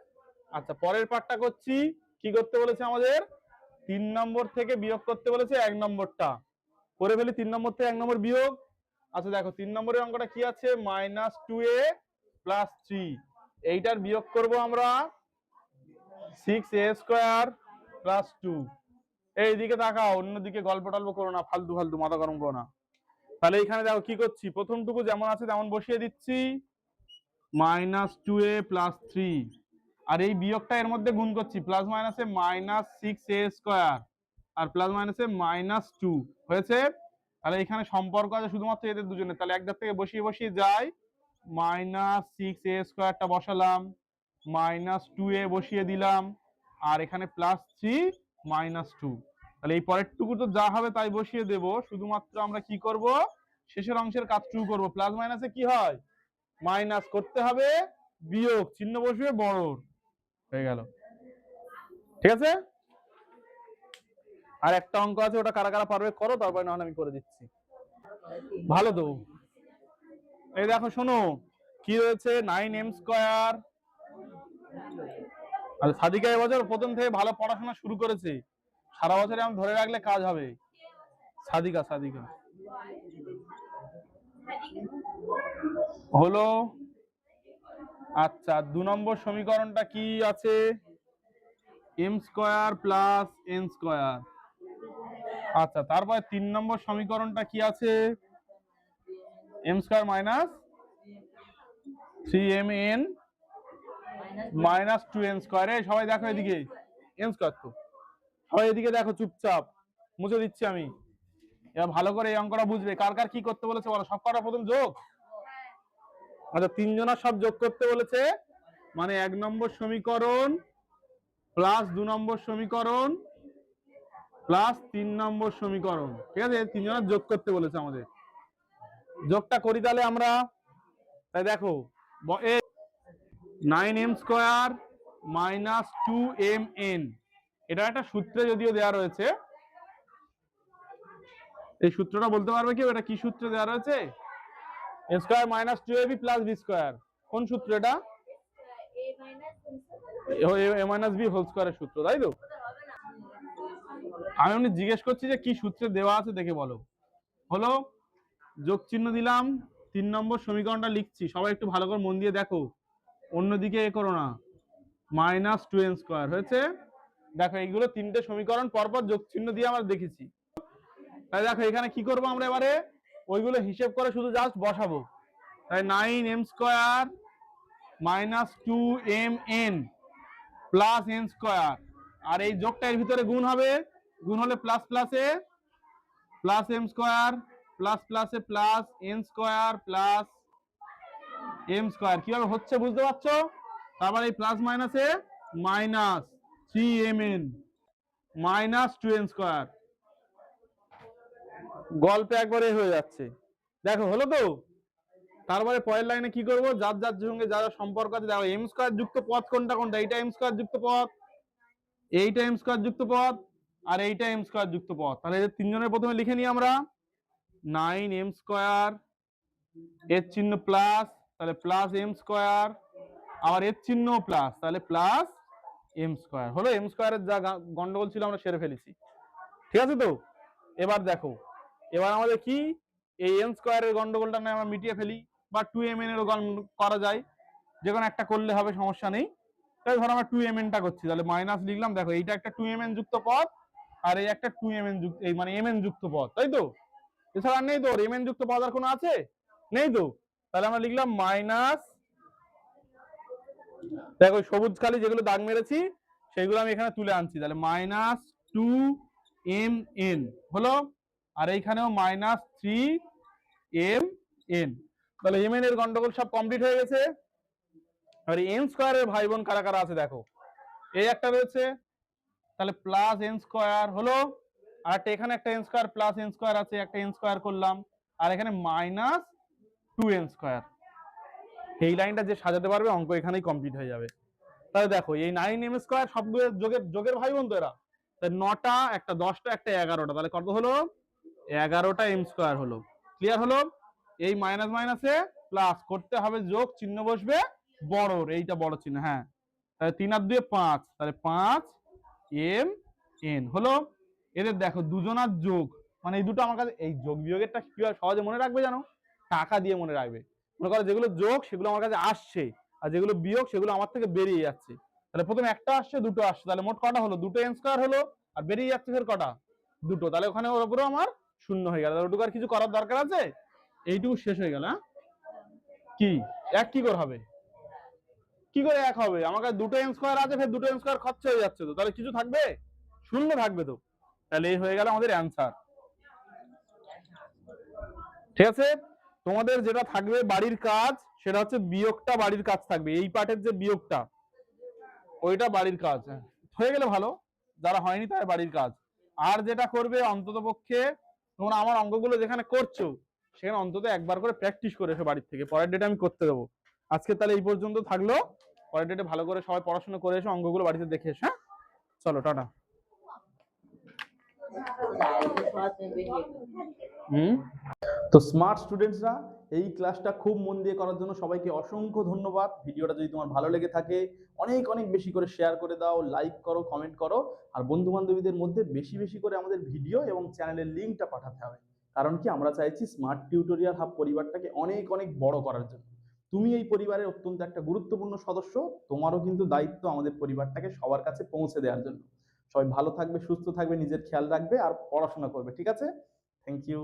আচ্ছা, পরের পার্টটা করছি। কি করতে বলেছে আমাদের? 3 নম্বর থেকে বিয়োগ করতে বলেছে 1 নম্বরটা। করে ফেলি 3 নম্বর থেকে 1 নম্বর বিয়োগ। আচ্ছা দেখো 3 নম্বরের অঙ্কটা কি আছে? -2a + 3। এইটার বিয়োগ করব আমরা 6a² + 2। এইদিকে তাকাও, অন্যদিকে গল্প টল্প করো না, ফালতু ফালতু মাথা গরম করো না। তাহলে এখানে দেখো কি করছি, প্রথমটুকু যেমন আছে তেমন বসিয়ে দিচ্ছি, -2a + 3। আর এই বিয়োগটা এর মধ্যে গুণ করছি, প্লাস মাইনাসে -6a² আর প্লাস মাইনাসে -2 হয়েছে। তাহলে এখানে সম্পর্ক আছে শুধুমাত্র এদের দুজনের। তাহলে একদার থেকে বসিয়ে বসিয়ে যাই, -6a² বসালাম, -2a বসিয়ে দিলাম, আর এখানে +3 -2। তাহলে এই পরের টুকু তো যা হবে তাই বসিয়ে দেব, শুধুমাত্র আমরা কি করব, শেষের অংশের কাজটুকু করব। প্লাস মাইনাসে কি হয়? মাইনাস, করতে হবে বিয়োগ, চিহ্ন বসবে বড়। হয়ে গেল। ঠিক আছে, আর একটা অঙ্ক আছে, ওটা কারা কারা পারবে করো, তারপরে না আমি করে দিচ্ছি। ভালো তো? এই দেখো শোনো কি রয়েছে, 9m²। আর সাদিকা এবছর প্রথম থেকে ভালো পড়াশোনা শুরু করেছে, সারা বছরে আমি ধরে রাখলে কাজ হবে। সাদিকা সাদিকা হলো। আচ্ছা, 2 নম্বর সমীকরণটা কি আছে? m² + n²। আচ্ছা, তারপরে 3 নম্বর সমীকরণটা কি আছে? m² - 3mn -2n²। সবাই দেখো এদিকে, n² তো, সবাই এদিকে দেখো, চুপচাপ মুছে দিচ্ছি আমি। এবার ভালো করে এই অঙ্কটা বুঝবে, কার কার কি করতে বলেছে বলো। সব কটা প্রথম যোগ। আচ্ছা, 3 জনের সব যোগ করতে বলেছে, মানে 1 নম্বর সমীকরণ প্লাস 2 নম্বর সমীকরণ প্লাস 3 নম্বর সমীকরণ। ঠিক আছে, 3 জনের যোগ করতে বলেছে আমাদের। যোগটা করি তাহলে আমরা। তাই দেখো 9m² - 2mn, এটা একটা সূত্রে যদিও দেওয়া রয়েছে। এই সূত্রটা বলতে পারবে কি এটা কি সূত্রে দেওয়া রয়েছে? a² - 2ab + b²। কোন সূত্র এটা? a - b² এর সূত্র, তাই তো? আমি এমনি জিজ্ঞেস করছি যে কি সূত্রে দেওয়া আছে দেখে বলো। হলো, যোগ চিহ্ন দিলাম, 3 নম্বর সমীকরণটা লিখছি, সবাই একটু ভালো করে মন দিয়ে দেখো, অন্যদিকে এ করো না। -2n² হয়েছে। দেখো এইগুলো 3টে সমীকরণ পরপর যোগ চিহ্ন দিয়ে আমরা দেখেছি। তাই দেখো এখানে কি করবো আমরা এবারে, ওইগুলো হিসেব করে শুধু জাস্ট বসাবো। তাই 9m² - 2mn + n²। আর এই যোগটা এর ভিতরে গুণ হবে, গুণ হলে প্লাস প্লাসে প্লাস m² প্লাস প্লাসে প্লাস n² প্লাস m²। কিভাবে হচ্ছে বুঝতে পারছো? তারপর এই প্লাস মাইনাসে মাইনাস 3mn -2n²। গল্পে একবারে হয়ে যাচ্ছে। দেখো হলো তো? তারপরে পরের লাইনে কি করব, যার যার সঙ্গে যারা সম্পর্ক আছে দেখো, m² যুক্ত পদ কোনটা কোনটা? এইটা m² যুক্ত পদ, এইটা m² যুক্ত পদ, আর এইটা m² যুক্ত পদ। তাহলে এই 3 জনের প্রথমে লিখে নিই আমরা। 9m², এর চিহ্ন প্লাস, তাহলে প্লাস m², আবার এর চিহ্ন প্লাস, তাহলে প্লাস m²। হলো, m² এর যা গন্ডগোল ছিল আমরা সেরে ফেলেছি। ঠিক আছে তো? এবার দেখো, এবার আমাদের কি, এই n² এর গন্ডগোলটা না আমরা মিটিয়ে ফেলি, বা 2mn এর করা যায়, যে কোনো একটা করলে হবে, সমস্যা নেই। তাহলে ধরো আমরা 2mn টা করছি, তাহলে মাইনাস লিখলাম। দেখো এইটা একটা 2mn যুক্ত পদ, আর এই একটা 2mn যুক্ত, এই মানে mn যুক্ত পদ, তাই তো? এছাড়া নেই তো mn যুক্ত পদ আর কোনো আছে? নেই তো? তাহলে আমরা লিখলাম দেখো সবুজ কালি যেগুলো দাগ মেরেছি সেগুলো আমি এখানে তুলে আনছি, তাহলে -2mn হলো, আর এইখানেও -3mn। তাহলে mn এর গন্ডগোল সব কমপ্লিট হয়ে গেছে। আর n স্কয়ারের ভাই বোন কারা কারা আছে দেখো, এই একটা রয়েছে, তাহলে +n² হলো, আর একটা এখানে একটা n স্কয়ার +n স্কয়ার আছে, একটা n স্কয়ার করলাম, আর এখানে -2n²। এই লাইনটা যে সাজাতে পারবে অঙ্ক এখানেই কমপ্লিট হয়ে যাবে। তাহলে দেখো এই 9m² সবগুলো যোগের যোগের ভাই বোন তো এরা, তাই 9টা, একটা 10টা, একটা 11টা, তাহলে কত হলো? 11টা m² হলো। ক্লিয়ার হলো? এই মাইনাস মাইনাসে প্লাস করতে হবে, যোগ চিহ্ন বসবে বড়র, এইটা বড় চিহ্ন, হ্যাঁ। তাহলে 3 আর 2 5, তাহলে 5mn হলো। এদের দেখো দুজনার যোগ, মানে এই দুটো আমার কাছে, এই যোগ বিয়োগেরটা কিভাবে সহজে মনে রাখবে জানো? টাকা দিয়ে মনে রাখবে। মনে করো যেগুলো যোগ সেগুলো আমার কাছে আসছে, আর যেগুলো বিয়োগ সেগুলো আমার থেকে বেরিয়ে যাচ্ছে। তাহলে প্রথমে একটা আসছে, দুটো আসছে, তাহলে মোট কটা হলো? 2 n² হলো, আর বেরিয়ে যাচ্ছে ফের কটা? 2। তাহলে ওখানে ওর উপরে আমার শূন্য হয়ে গেল। ওটুকু আর কিছু করার দরকার আছে? এইটুকু শেষ হয়ে গেল। হ্যাঁ, কি এক কি করে হবে? কি করে এক হবে? আমার কাছে 2 n² আছে, ফের 2 n² খরচা হয়ে যাচ্ছে, তো তাহলে কিছু থাকবে? শূন্য থাকবে তো। তাহলে এই হয়ে গেল আমাদের অ্যান্সার। ঠিক আছে, তোমাদের যেটা থাকবে বাড়ির কাজ, সেটা হচ্ছে বিয়োগটা বাড়ির কাজ থাকবে, এই পার্টের যে বিয়োগটা ওইটা বাড়ির কাজ। হয়ে গেলে ভালো, যারা হয়নি তার বাড়ির কাজ। আর যেটা করবে অন্তত পক্ষে, তোমরা আমার অঙ্কগুলো যেখানে করছো সেখানে অন্তত একবার করে প্র্যাকটিস করে এসো বাড়ির থেকে, পরের ডেটে আমি করতে দেবো। আজকে তাহলে এই পর্যন্ত থাকলো, পরের ডেটে ভালো করে সবাই পড়াশোনা করে এসো, অঙ্কগুলো বাড়িতে দেখে এসো। হ্যাঁ, চলো টাটা। তো স্মার্ট স্টুডেন্টসরা, এই ক্লাসটা খুব মন দিয়ে করার জন্য সবাইকে অসংখ্য ধন্যবাদ। ভিডিওটা যদি তোমার ভালো লেগে থাকে অনেক অনেক বেশি করে শেয়ার করে দাও, লাইক করো, কমেন্ট করো, আর বন্ধু বান্ধবীদের মধ্যে বেশি বেশি করে আমাদের ভিডিও এবং চ্যানেলের লিঙ্কটা পাঠাতে হবে। কারণ কি, আমরা চাইছি স্মার্ট টিউটোরিয়াল হাব পরিবারটাকে অনেক অনেক বড় করার জন্য। তুমি এই পরিবারের অত্যন্ত একটা গুরুত্বপূর্ণ সদস্য, তোমারও কিন্তু দায়িত্ব আমাদের পরিবারটাকে সবার কাছে পৌঁছে দেওয়ার জন্য। সবাই ভালো থাকবে, সুস্থ থাকবে, নিজের খেয়াল রাখবে আর পড়াশোনা করবে। ঠিক আছে, থ্যাংক ইউ।